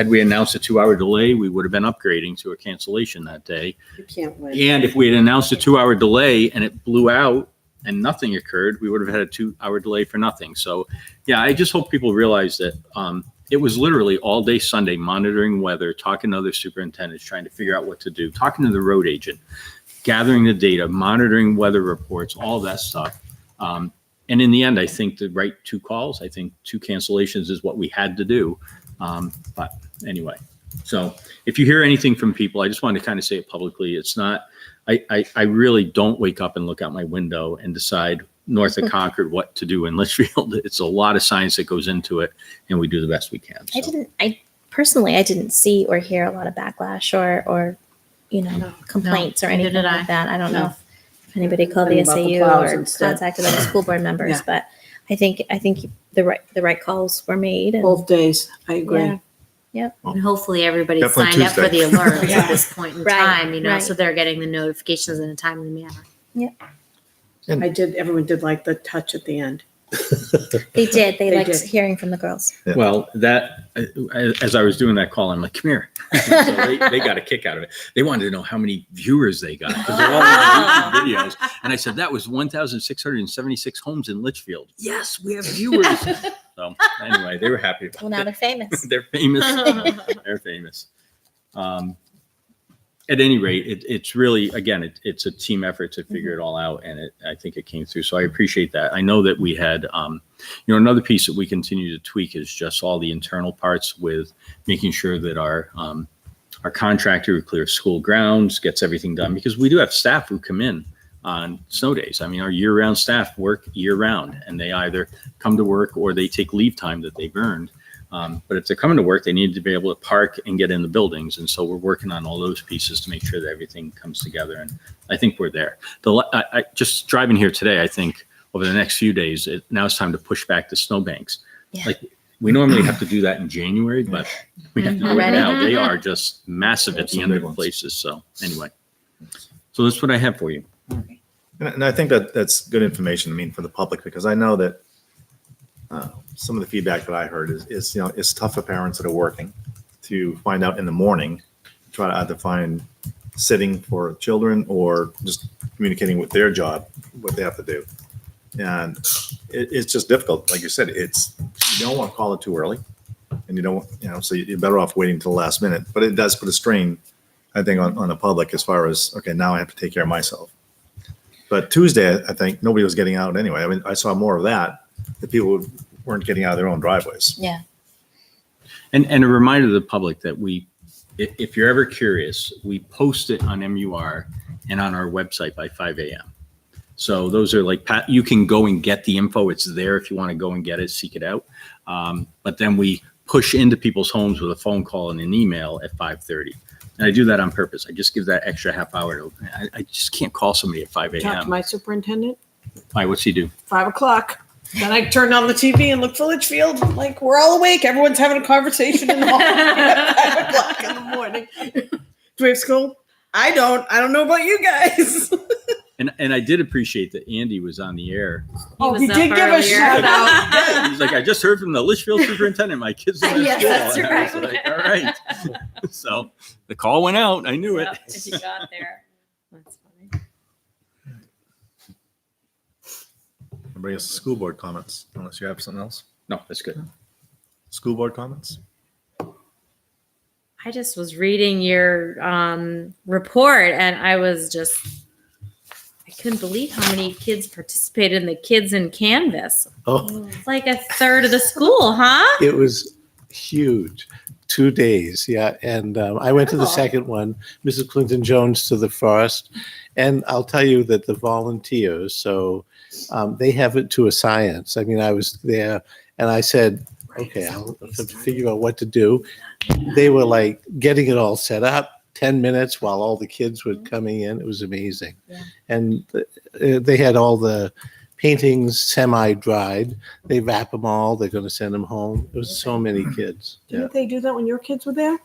we announced a 2-hour delay, we would have been upgrading to a cancellation that day. You can't win. And if we had announced a 2-hour delay and it blew out and nothing occurred, we would have had a 2-hour delay for nothing. So, yeah, I just hope people realize that it was literally all day Sunday monitoring weather, talking to other superintendents, trying to figure out what to do, talking to the road agent, gathering the data, monitoring weather reports, all that stuff. And in the end, I think the right 2 calls, I think 2 cancellations is what we had to do. But anyway, so if you hear anything from people, I just wanted to kind of say it publicly. It's not, I really don't wake up and look out my window and decide north of Concord what to do in Litchfield. It's a lot of science that goes into it, and we do the best we can. So. I didn't see or hear a lot of backlash or complaints or neither anything did I. like that. I don't No. know if anybody called the Anything about the SAU plows or instead. contacted other school board members, Yeah. but I think the right calls were made. And Both days, I agree. Yeah. And hopefully everybody Definitely signed up for the Tuesday. alerts Yeah. at this point in Right, time, right. so they're getting the notifications in a timely manner. Everyone did like the touch at the end. They did. They They liked did. hearing from the girls. Yeah. Well, that as I was doing that call, I'm like, come here. So they got a kick out of it. They wanted to know how many viewers they got because they're all on YouTube videos. And I said, that was 1,676 homes in Litchfield. Yes, we have viewers. So anyway, they were happy about Well, now it. they're famous. They're famous. They're famous. At any rate, it's really, again, it's a team effort to figure it all out. And I think it came through. So I appreciate that. I know that we had, another piece that we continue to tweak is just all the internal parts with making sure that our contractor who clears school grounds gets everything done, because we do have staff who come in on snow days. I mean, our year-round staff work year-round, and they either come to work or they take leave time that they've earned. But if they're coming to work, they need to be able to park and get in the buildings. And so we're working on all those pieces to make sure that everything comes together. And I think we're there. I just driving here today, I think over the next few days, now it's time to push back the snowbanks. Yeah. Like we normally have to do that in January, but we have to do it Already? now. They are just massive at the Some end of big the ones. places. So anyway, so that's what I have for you. And I think that that's good information, I mean, for the public, because I know that some of the feedback that I heard is it's tough for parents that are working to find out in the morning, try to either find sitting for children or just communicating with their job, what they have to do. And it's just difficult. Like you said, you don't want to call it too early, and you don't, so you're better off waiting till the last minute. But it does put a strain, I think, on the public as far as, okay, now I have to take care of myself. But Tuesday, I think nobody was getting out anyway. I mean, I saw more of that. The people weren't getting out of their own driveways. Yeah. And a reminder to the public that if you're ever curious, we post it on MUR and on our website by 5 a.m. So those are like, you can go and get the info. It's there if you want to go and get it, seek it out. But then we push into people's homes with a phone call and an email at 5:30. And I do that on purpose. I just give that extra half hour. I just can't call somebody at 5 Talk to a.m. my superintendent, Why, what's he do? 5:00. Then I turned on the TV and looked for Litchfield. Like, we're all awake. Everyone's having a conversation in the hall at 5:00 in the morning. Do we have school? I don't know about you guys. And I did appreciate that Andy was on the air. He did give a shout out. Yeah, he's like, I just heard from the Litchfield superintendent. My kids are in Yes, school. that's And I was right. like, all right. So the call went out. I knew it. If you got there. That's funny. Anybody else school board comments, unless you have something else? No, that's good. School board comments? I just was reading your report and I couldn't believe how many kids participated in the Kids in Canvas. Oh, It's like a third of the school, huh? it was huge. 2 days, yeah. And I went to the second one, Mrs. Clinton Jones to the first. And I'll tell you that the volunteers, so they have it to a science. I mean, I was there and I said, okay, I'll have to figure out what to do. They were like getting it all set up, 10 minutes while all the kids were coming in. It was amazing. Yeah. And they had all the paintings semi-dried. They wrap them all. They're going to send them home. It was so many kids. Yeah. Didn't they do that when your kids were there?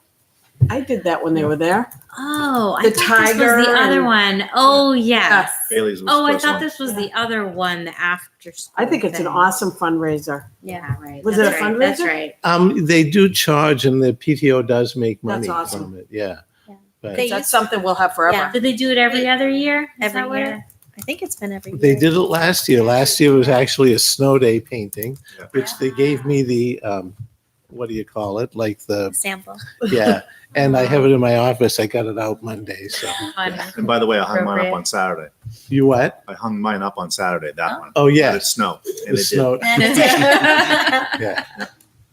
I did that when they were there. Oh, I The thought this was tiger the other and- one. Oh, yes. Bailey's was Oh, the I first thought one. this was the other one, the after school. I think it's an thing. awesome fundraiser. Yeah, right. Was That's it a right. That's fundraiser? right. They do charge, and the PTO does make money That's awesome. from it. Yeah. Yeah. But They That's used- something we'll have forever. Yeah. Did they do it every other year? Is Every that what it- year. I think it's been every year. they did it last year. Last year was actually a snow day painting, Yeah. which they gave me the, what do you call it? Like the, Sample. yeah. And I have it in my office. I got it out Monday. So Fun. And by the way, I hung mine up Appropriate. on Saturday. you what? I hung mine up on Saturday, that one. Oh, But yeah. it snowed. And The it did. snow. Yeah.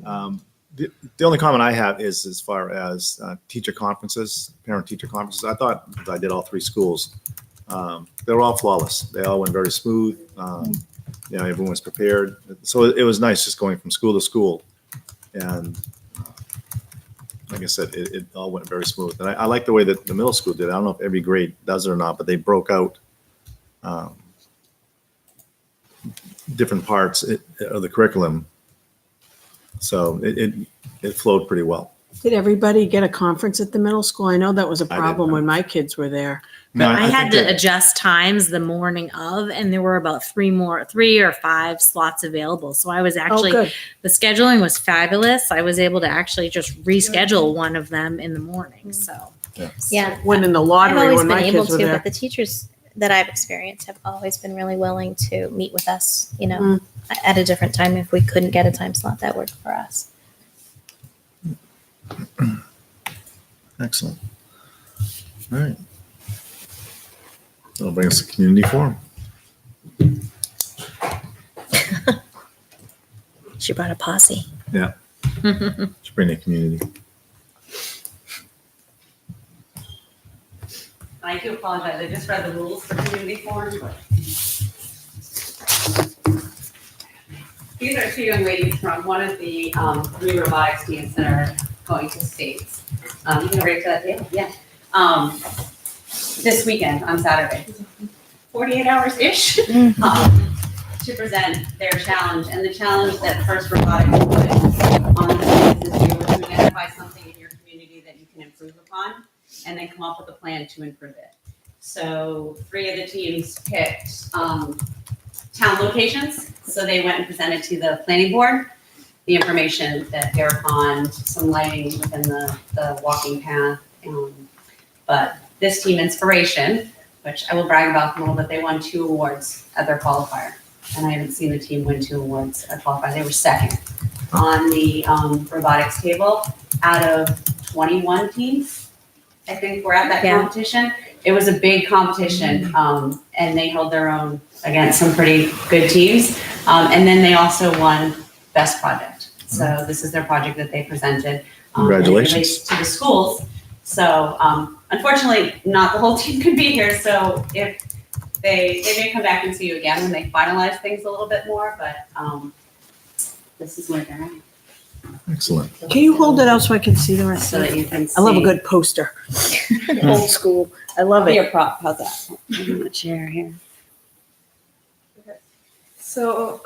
Um, The only comment I have is as far as teacher conferences, parent-teacher conferences. I thought, because I did all 3 schools, they were all flawless. They all went very smooth. Everyone was prepared. So it was nice just going from school to school. And like I said, it all went very smooth. And I like the way that the middle school did. I don't know if every grade does it or not, but they broke out different parts of the curriculum. So it flowed pretty well. Did everybody get a conference at the middle school? I know that was a I problem didn't. when my kids were there. No, I had think to that- adjust times the morning of, and there were about 3 or 5 slots available. So I was actually, Good. the scheduling was fabulous. I was able to actually just reschedule one of them in the morning. So Yeah. Went in the I've lottery always when been my able kids were to, there. but the teachers that I've experienced have always been really willing to meet with us, at a different time if we couldn't get a time slot that worked for us. Excellent. All right. That'll bring us to community forum. She brought a posse. Yeah. Should bring the community. I do apologize, I just read the rules for community forum, but. These are 2 young ladies from one of the 3 robotics teams that are going to states. You can rate to that table? Yeah. This weekend on Saturday, 48 hours-ish, to present their challenge. And the challenge that First Robotics put on the teams this year was to identify something in your community that you can improve upon, and then come up with a plan to improve it. So 3 of the teams picked town locations. So they went and presented to the planning board the information that Bear Pond, some lighting within the walking path. But this team, Inspiration, which I will brag about them a little bit, they won 2 awards at their qualifier. And I haven't seen the team win 2 awards at qualifier. They were second on the robotics table out of 21 teams. I think we're at that competition. It was a big competition, and they held their own against some pretty good teams. And then they also won Best Project. So this is their project that they presented. Congratulations. And it relates to the schools. So unfortunately, not the whole team could be here. So if they may come back and see you again when they finalize things a little bit more, but this is where they're at. Excellent. Can you hold it out so I can see the rest So of that it? you can see. I love a good poster. Old school. I love it. Your prop, how's that? I'm in the chair here. So,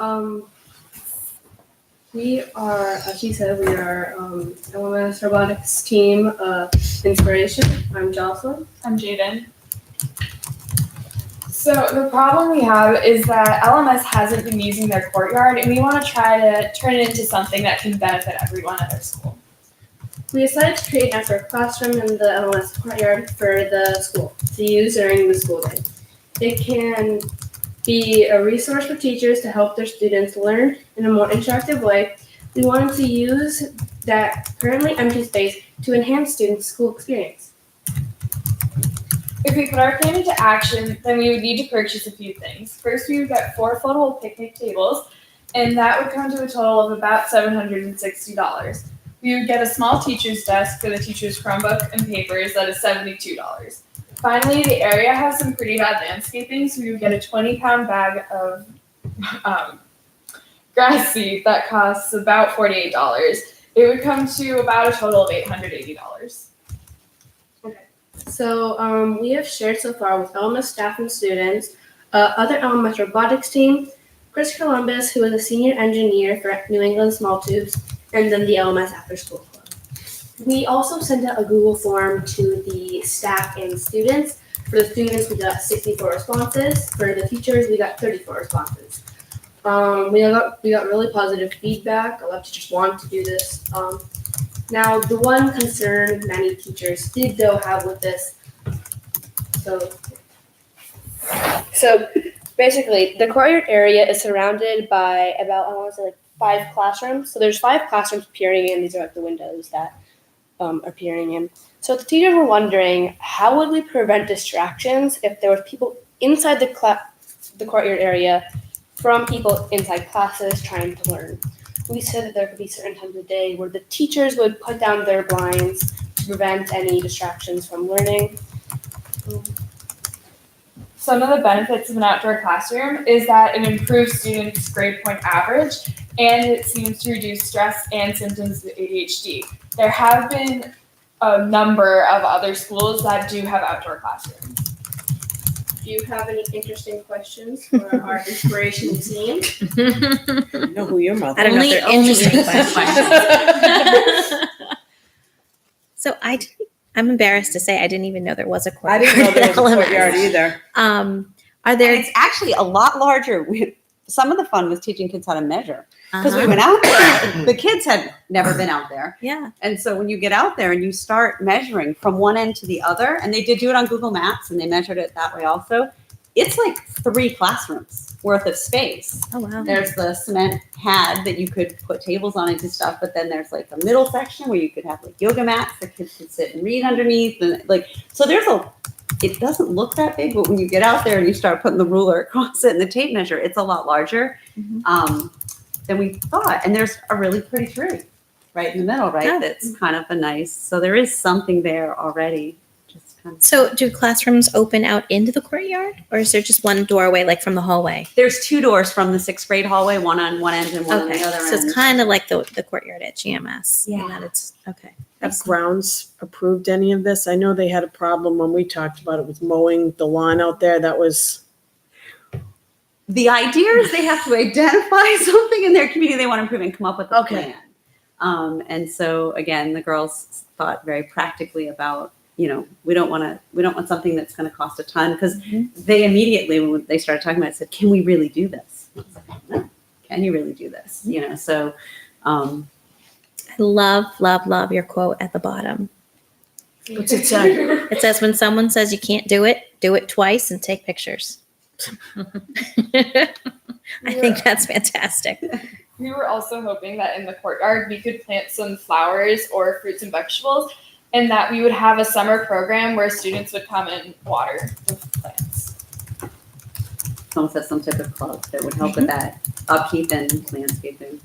we are, as she said, we are LMS Robotics Team Inspiration. I'm Jocelyn. I'm Jaden. So the problem we have is that LMS hasn't been using their courtyard, and we want to try to turn it into something that can benefit everyone at our school. We decided to create an outdoor classroom in the LMS courtyard for the school to use during the school day. It can be a resource for teachers to help their students learn in a more interactive way. We wanted to use that currently empty space to enhance students' school experience. If we put our plan into action, then we would need to purchase a few things. First, we would get 4 foldable picnic tables, and that would come to a total of about $760. We would get a small teacher's desk for the teacher's Chromebook and papers that is $72. Finally, the area has some pretty bad landscaping, so we would get a 20-pound bag of grass seed that costs about $48. It would come to about a total of $880. So we have shared so far with LMS staff and students, other LMS robotics team, Chris Columbus, who is a senior engineer for New England Small Tubes, and then the LMS After School Club. We also sent out a Google form to the staff and students. For the students, we got 64 responses. For the teachers, we got 34 responses. We got really positive feedback. A lot of teachers want to do this. Now, the one concern many teachers did though have with this, so basically the courtyard area is surrounded by about, I want to say like 5 classrooms. So there's 5 classrooms peering in. These are like the windows that are peering in. So the teachers were wondering, how would we prevent distractions if there was people inside the courtyard area from people inside classes trying to learn? we said that there could be certain times of day where the teachers would put down their blinds to prevent any distractions from learning. Some of the benefits of an outdoor classroom is that it improves students' grade point average and it seems to reduce stress and symptoms of ADHD. There have been a number of other schools that do have outdoor classrooms. Do you have any interesting questions for our inspirational team? I know who your mother I don't know if they're interesting questions. So I'm embarrassed to say I didn't even know there was a I courtyard. didn't know there was a element. courtyard either. Are there? It's actually a lot larger. Some of the fun was teaching kids how to measure because we Uh-huh. went out there. The kids had never been out there. Yeah. And so when you get out there and you start measuring from one end to the other, and they did do it on Google Maps and they measured it that way also, it's like 3 classrooms worth of space. Oh wow. There's the cement pad that you could put tables on and do stuff, but then there's like a middle section where you could have like yoga mats that kids could sit and read underneath. And like, so it doesn't look that big, but when you get out there and you start putting the ruler across it and the tape measure, it's a lot larger than we thought. And there's a really pretty tree right in the middle, right? Yeah. That's kind of a nice, so there is something there already. Just kind of. So do classrooms open out into the courtyard, or is there just one doorway, like from the hallway? There's 2 doors from the 6th grade hallway, one on one end and one on Okay, the other so end. it's kind of like the courtyard at GMS. Yeah. In that it's okay. Have grounds approved any of this? I know they had a problem when we talked about it with mowing the lawn out there. That was. The idea is they have to identify something in their community they want to improve and come up with a Okay. plan. And so again, the girls thought very practically about, we don't want something that's going to cost a ton, because they immediately, when they started talking about it, said, "Can we really do this? No. Can you really do this?" So I love your quote at the bottom. What's it say? It says, "When someone says you can't do it twice and take pictures." I think that's fantastic. We were also hoping that in the courtyard we could plant some flowers or fruits and vegetables, and that we would have a summer program where students would come and water the plants. someone says some type of club that would help with that upkeep and landscaping.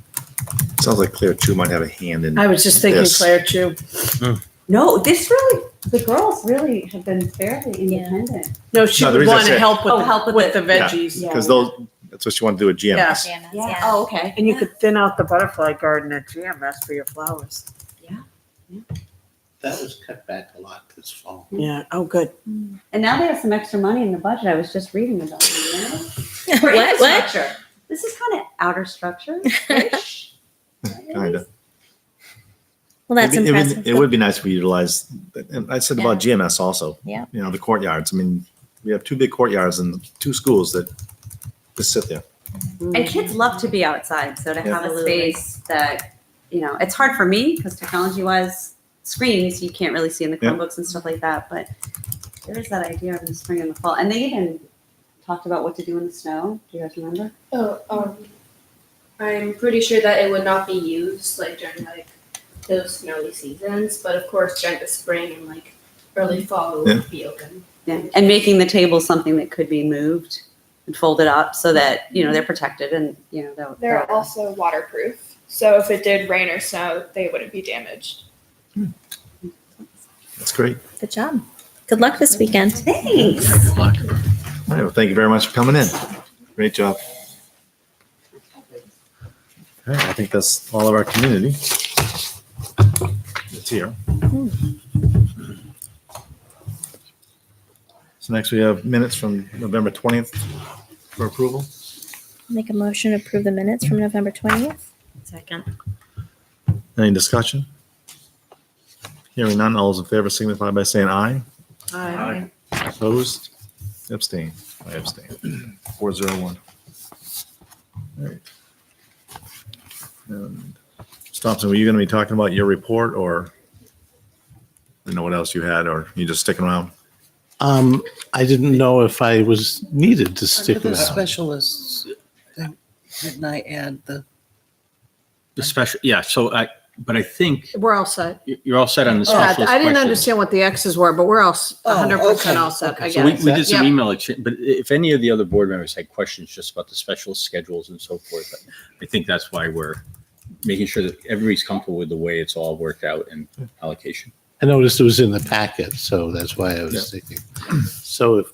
Sounds like Claire Chu might have a hand in I was just thinking this. Claire Chu. No, the girls really have been fairly independent. No, she No, the would reason I want to say- help with, help with with it. the veggies. Because that's what you want to do at GMS. Yeah. Oh, okay. And you could thin out the butterfly garden at GMS for your flowers. That was cut back a lot this fall. Yeah. Oh, good. And now they have some extra money in the budget. I was just reading about it. What? Infrastructure. This is kind of outer structure. Kind of. Well, that's impressive. It would be nice if we utilize, and I said about GMS also. Yeah. The courtyards. I mean, we have 2 big courtyards and 2 schools that just sit there. And kids love to be outside. So to have a Absolutely. space that, it's hard for me because technology wise, screens you can't really see in the Yeah. Chromebooks and stuff like that. But there is that idea of the spring and the fall. And they even talked about what to do in the snow. Do you guys remember? I'm pretty sure that it would not be used during those snowy seasons, but of course during the spring and early fall it would be open. Yeah. And making the table something that could be moved and folded up so that, they're protected and, They're also waterproof, so if it did rain or snow, they wouldn't be damaged. That's great. Good job. Good luck this weekend. Thanks. All right. Well, thank you very much for coming in. Great job. All right, I think that's all of our community. It's here. So next we have minutes from November 20th for approval. Make a motion to approve the minutes from November 20th. Second. Any discussion? Hearing none, all those in favor signify by saying aye. Aye. Opposed? Abstain. I abstain. 401. All right. And Ms. Thompson, were you going to be talking about your report, or I don't know what else you had, or you just sticking around? I didn't know if I was needed to stick Under the around. specialists, didn't I add the? The special, yeah, but I think We're all set. you're all set on the Yeah, specialist I didn't questions. understand what the X's were, but we're all 100% okay, all set. okay. I So guess. we did some Yep. email exchange, but if any of the other board members had questions just about the specialist schedules and so forth, I think that's why we're making sure that everybody's comfortable with the way it's all worked out and allocation. I noticed it was in the packet, so that's why I was thinking. So, if,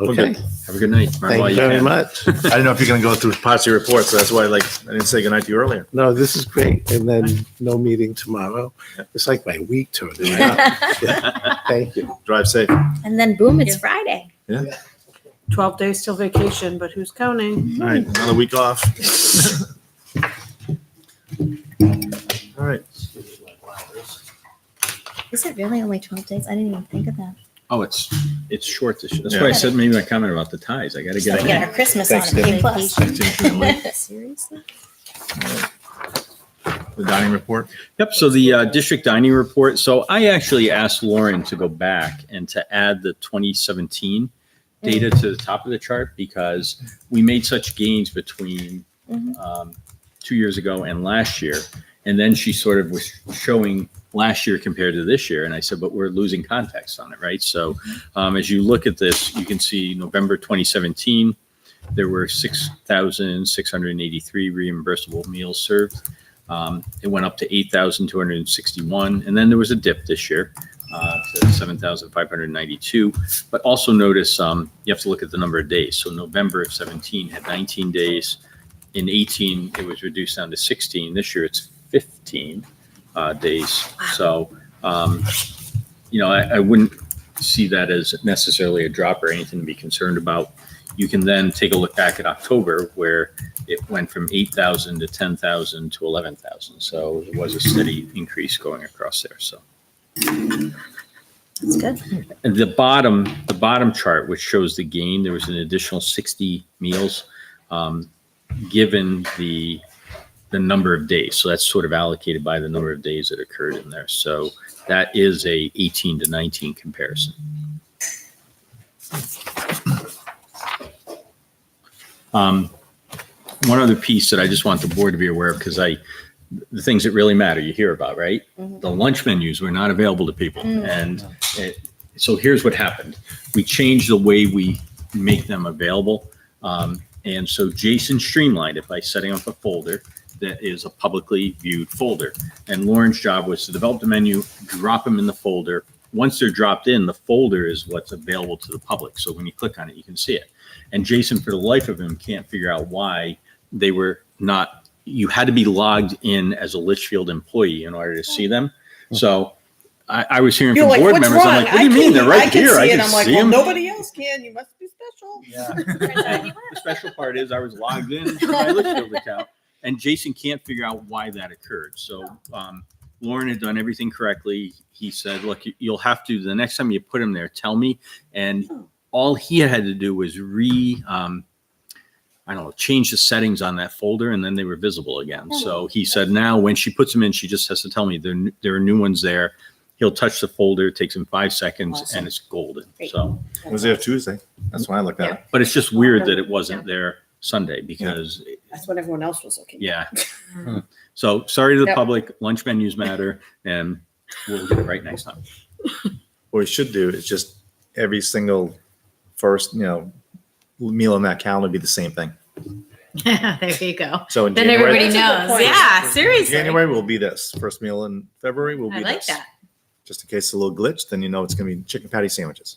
okay. Good. Have a good night. Thank you very much. I didn't know if you're going to go through parts of your report, so that's why I didn't say goodnight to you earlier. No, this is great. And then no meeting tomorrow. It's like my week turned around. Yeah. Thank you. Drive safe. And then boom, it's Friday. 12 days till vacation, but who's counting? All right, another week off. All right. Is it really only 12 days? I didn't even think of that. Oh, it's short this year. That's Yeah. why I said maybe my comment about the ties. I got to So get we it. get our Christmas on Thanksgiving. a Plus. Seriously? The dining report? Yep. So the district dining report. So I actually asked Lauren to go back and to add the 2017 data to the top of the chart because we made such gains between 2 years ago and last year. And then she sort of was showing last year compared to this year. And I said, but we're losing context on it, right? So as you look at this, you can see November 2017, there were 6,683 reimbursable meals served. It went up to 8,261. And then there was a dip this year to 7,592. But also notice you have to look at the number of days. So November of 17 had 19 days. In 18, it was reduced down to 16. This year, it's 15 days. So, I wouldn't see that as necessarily a drop or anything to be concerned about. You can then take a look back at October where it went from 8,000 to 10,000 to 11,000. So it was a steady increase going across there. So That's good. and the bottom chart, which shows the gain, there was an additional 60 meals given the number of days. So that's sort of allocated by the number of days that occurred in there. So that is a 18 to 19 comparison. One other piece that I just want the board to be aware of, because the things that really matter you hear about, right? The lunch menus were not available to people. And so here's what happened. We changed the way we make them available. And so Jason streamlined it by setting up a folder that is a publicly viewed folder. And Lauren's job was to develop the menu, drop them in the folder. Once they're dropped in, the folder is what's available to the public. So when you click on it, you can see it. And Jason, for the life of him, can't figure out why they were not, you had to be logged in as a Litchfield employee in order to see them. So I was hearing You're from like, board what's members, wrong? I'm like, what do you mean? They're right here. I it. can I'm like, see well, them. nobody else can. You must be special. Yeah. The special part is I was logged in to my Litchfield account, and Jason can't figure out why that occurred. So Lauren had done everything correctly. He said, look, you'll have to, the next time you put him there, tell me. And all he had to do was change the settings on that folder, and then they were visible again. So he said now when she puts them in, she just has to tell me there are new ones there. He'll touch the folder, it takes him 5 seconds, and it's golden. Great. So It was there Tuesday. That's why I looked at it. but it's just weird that it wasn't there Sunday because That's when everyone else was looking. yeah. So sorry to the Yep. public, lunch menus matter, and we'll get it right next time. What we should do is just every single first, meal on that calendar be the same thing. There you go. So in Then January, everybody knows. Yeah, seriously. January will be this. First meal in February will be I like this. that. Just in case it's a little glitch, then you know it's going to be chicken patty sandwiches.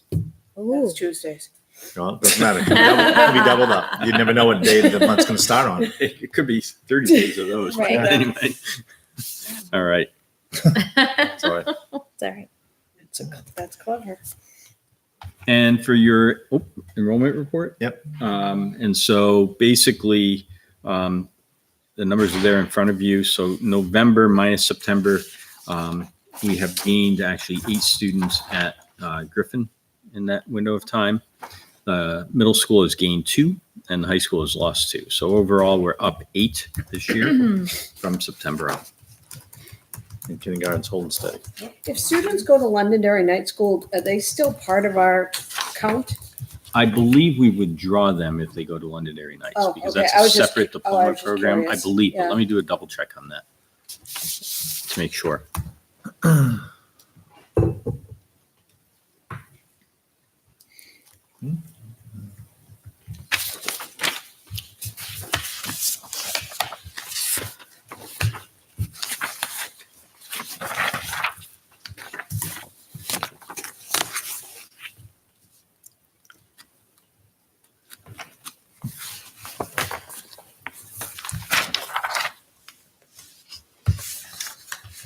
That's Tuesdays. Well, it doesn't matter. It can be doubled up. You never know what day the month's going to start on. It could be 30 days of those. Right. But anyway. All right. It's all right. It's all right. That's clever. And for your enrollment report? Yep. And so basically, the numbers are there in front of you. So November minus September, we have gained actually 8 students at Griffin in that window of time. The middle school has gained 2 and the high school has lost 2. So overall, we're up 8 this year from September on. And kindergarten's holding steady. If students go to Londonderry Night School, are they still part of our count? I believe we would draw them if they go to Londonderry Nights Oh, because okay. that's I a was just- separate I diploma was just program. curious. I believe, Yeah. but let me do a double check on that to make sure.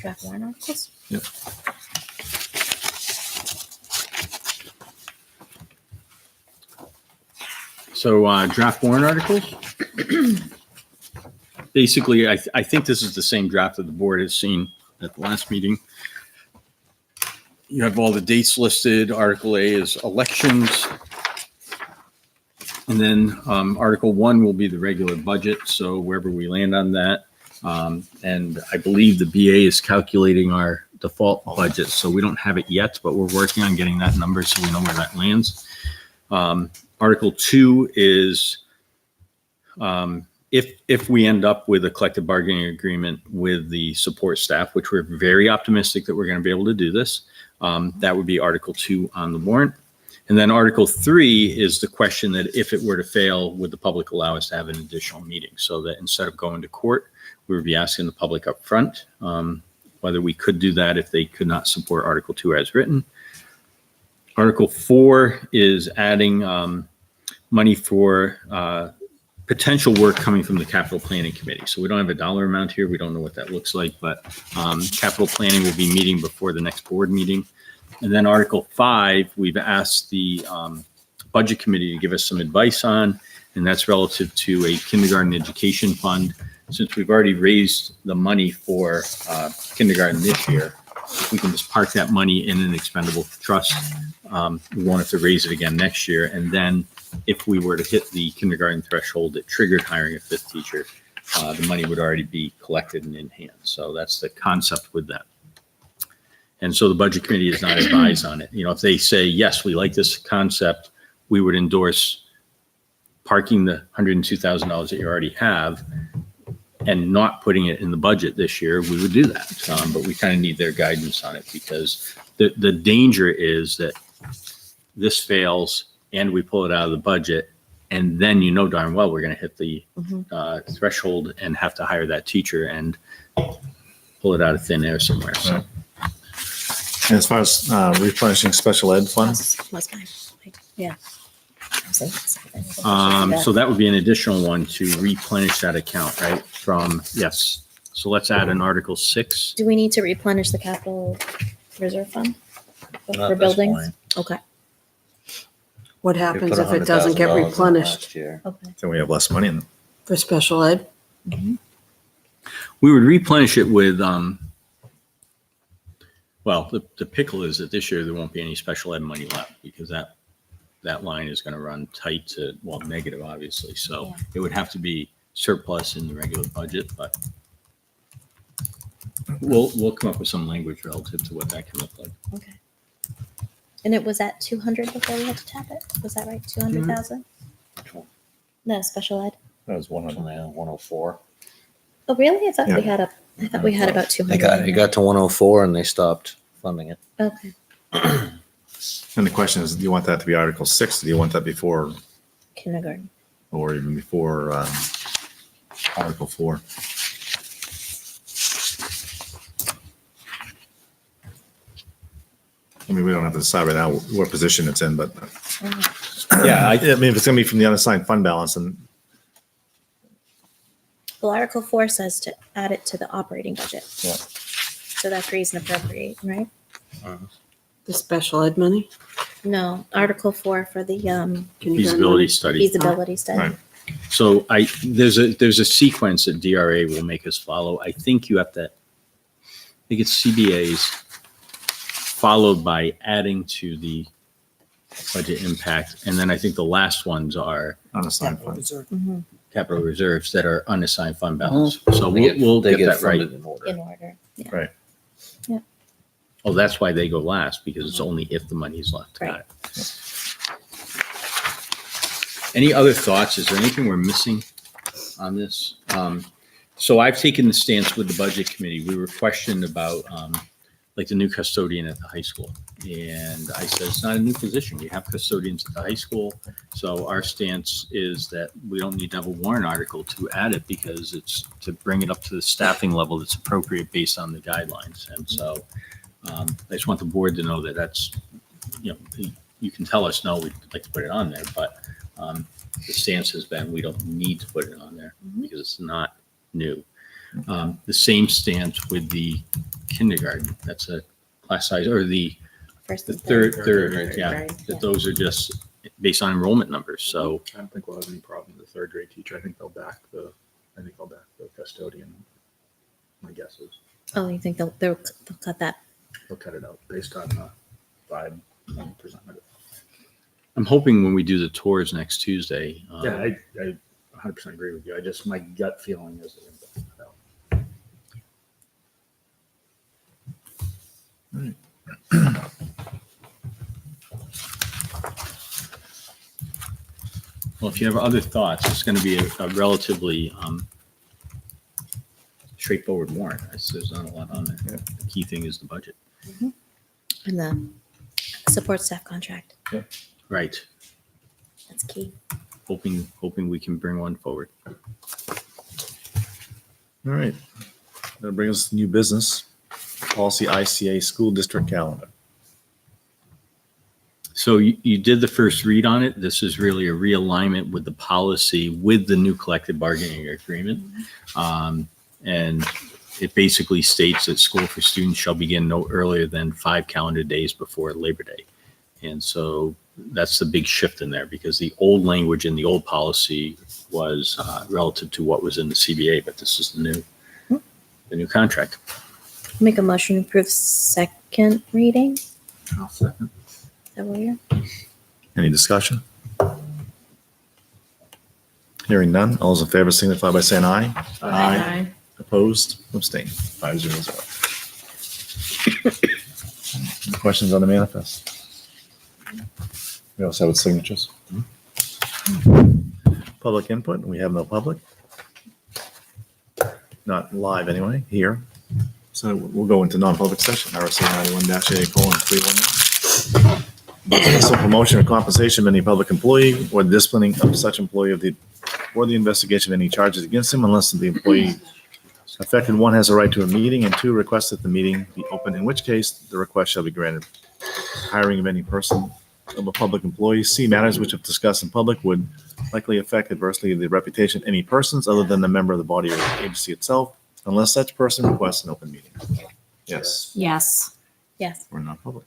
Draft warrant articles. Yep. So draft warrant articles. Basically, I think this is the same draft that the board has seen at the last meeting. You have all the dates listed. Article A is elections. And then Article 1 will be the regular budget. So wherever we land on that. And I believe the BA is calculating our default budget. So we don't have it yet, but we're working on getting that number so we know where that lands. Article 2 is if we end up with a collective bargaining agreement with the support staff, which we're very optimistic that we're going to be able to do this, that would be Article 2 on the warrant. And then Article 3 is the question that if it were to fail, would the public allow us to have an additional meeting? So that instead of going to court, we would be asking the public up front whether we could do that if they could not support Article 2 as written. Article 4 is adding money for potential work coming from the capital planning committee. So we don't have a dollar amount here. We don't know what that looks like, but capital planning will be meeting before the next board meeting. And then Article 5, we've asked the budget committee to give us some advice on, and that's relative to a kindergarten education fund. Since we've already raised the money for kindergarten this year, we can just park that money in an expendable trust. We won't have to raise it again next year. And then if we were to hit the kindergarten threshold that triggered hiring a fifth teacher, the money would already be collected and in hand. So that's the concept with that. And so the budget committee is not advised on it. You know, if they say, yes, we like this concept, we would endorse parking the $102,000 that you already have and not putting it in the budget this year, we would do that. But we kind of need their guidance on it because the danger is that this fails and we pull it out of the budget. And then you know darn well we're going to hit the threshold and have to hire that teacher and pull it out of thin air somewhere. So. And as far as replenishing special ed funds, Was mine. Yeah. So that would be an additional one to replenish that account, right? From, yes. So let's add an Article 6. Do we need to replenish the capital reserve fund Not for at this buildings? point. Okay. What We happens put if it doesn't get $100,000 in replenished last year. Okay. then we have less money in them. for special ed? We would replenish it with, well, the pickle is that this year there won't be any special ed money left because that line is going to run tight to, well, negative, obviously. So Yeah. it would have to be surplus in the regular budget, but we'll come up with some language relative to what that can look like. Okay. And it was at 200 before we had to tap it? Was that right? 200,000? No, special ed. That was 104. Oh, really? I thought Yeah. we had I thought we had about 200. It got to 104 and they stopped funding it. Okay. And the question is, do you want that to be Article 6? Or do you want that before, Kindergarten. or even before Article 4? I mean, we don't have to decide right now what position it's in, but Yeah, I mean, if it's going to be from the unassigned fund balance, and Well, Article 4 says to add it to the operating budget. Yeah. So that's raise and appropriate, right? The special ed money? No, Article 4 for the feasibility study. feasibility study. Right. So there's a sequence that DRA will make us follow. I think you have to, I think it's CBAs followed by adding to the budget impact. And then I think the last ones are unassigned funds. Mhm. capital reserves that are unassigned fund balance. So They we'll they get that right. funded in order. In order. Yeah. Right. Oh, that's why they go last, because it's only if the money's left. Got Right. it. Any other thoughts? Is there anything we're missing on this? So I've taken the stance with the budget committee. We were questioned about like the new custodian at the high school. And I said, it's not a new position. We have custodians at the high school. So our stance is that we don't need to have a warrant article to add it because it's to bring it up to the staffing level that's appropriate based on the guidelines. And so I just want the board to know that that's, you know, you can tell us, no, we'd like to put it on there, but the stance has been, we don't need to put it on there because it's not new. The same stance with the kindergarten. That's a class size, or the First the and third, right, yeah. grade, That those are just based on enrollment numbers. So I don't think we'll have any problem with the third grade teacher. I think they'll back the custodian. My guess is Oh, you think they'll cut that? they'll cut it out based on 5%. I'm hoping when we do the tours next Tuesday. Yeah, I 100% agree with you. My gut feeling is that they'll cut it out. Well, if you have other thoughts, it's going to be a relatively straightforward warrant. There's not a lot on there. Yeah. The key thing is the budget. And the support staff contract. Right. That's key. Hoping we can bring one forward. All right. That brings us to new business. Policy ICA school district calendar. So you did the first read on it. This is really a realignment with the policy with the new collective bargaining agreement. And it basically states that school for students shall begin no earlier than 5 calendar days before Labor Day. And so that's the big shift in there, because the old language in the old policy was relative to what was in the CBA, but this is the new contract. Make a motion to approve second reading. I'll second. Is that what you're? Any discussion? Hearing none. All those in favor signify by saying aye. Aye. Opposed? Abstained. 500. Any questions on the manifest? We also have its signatures. Public input. We have no public. Not live anyway, here. So we'll go into non-public session. RSA 91-A:319. Dismissal, promotion, or compensation of any public employee or the disciplining of such employee or the investigation of any charges against him, unless the employee affected, one, has a right to a meeting, and two, requests that the meeting be open, in which case the request shall be granted. Hiring of any person of a public employee. C, matters which, if discussed in public, would likely affect adversely the reputation of any persons other than the member of the body or the agency itself, unless such person requests an open meeting. Yes, Yes. Yes. we're not public.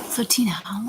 So Tina, how long?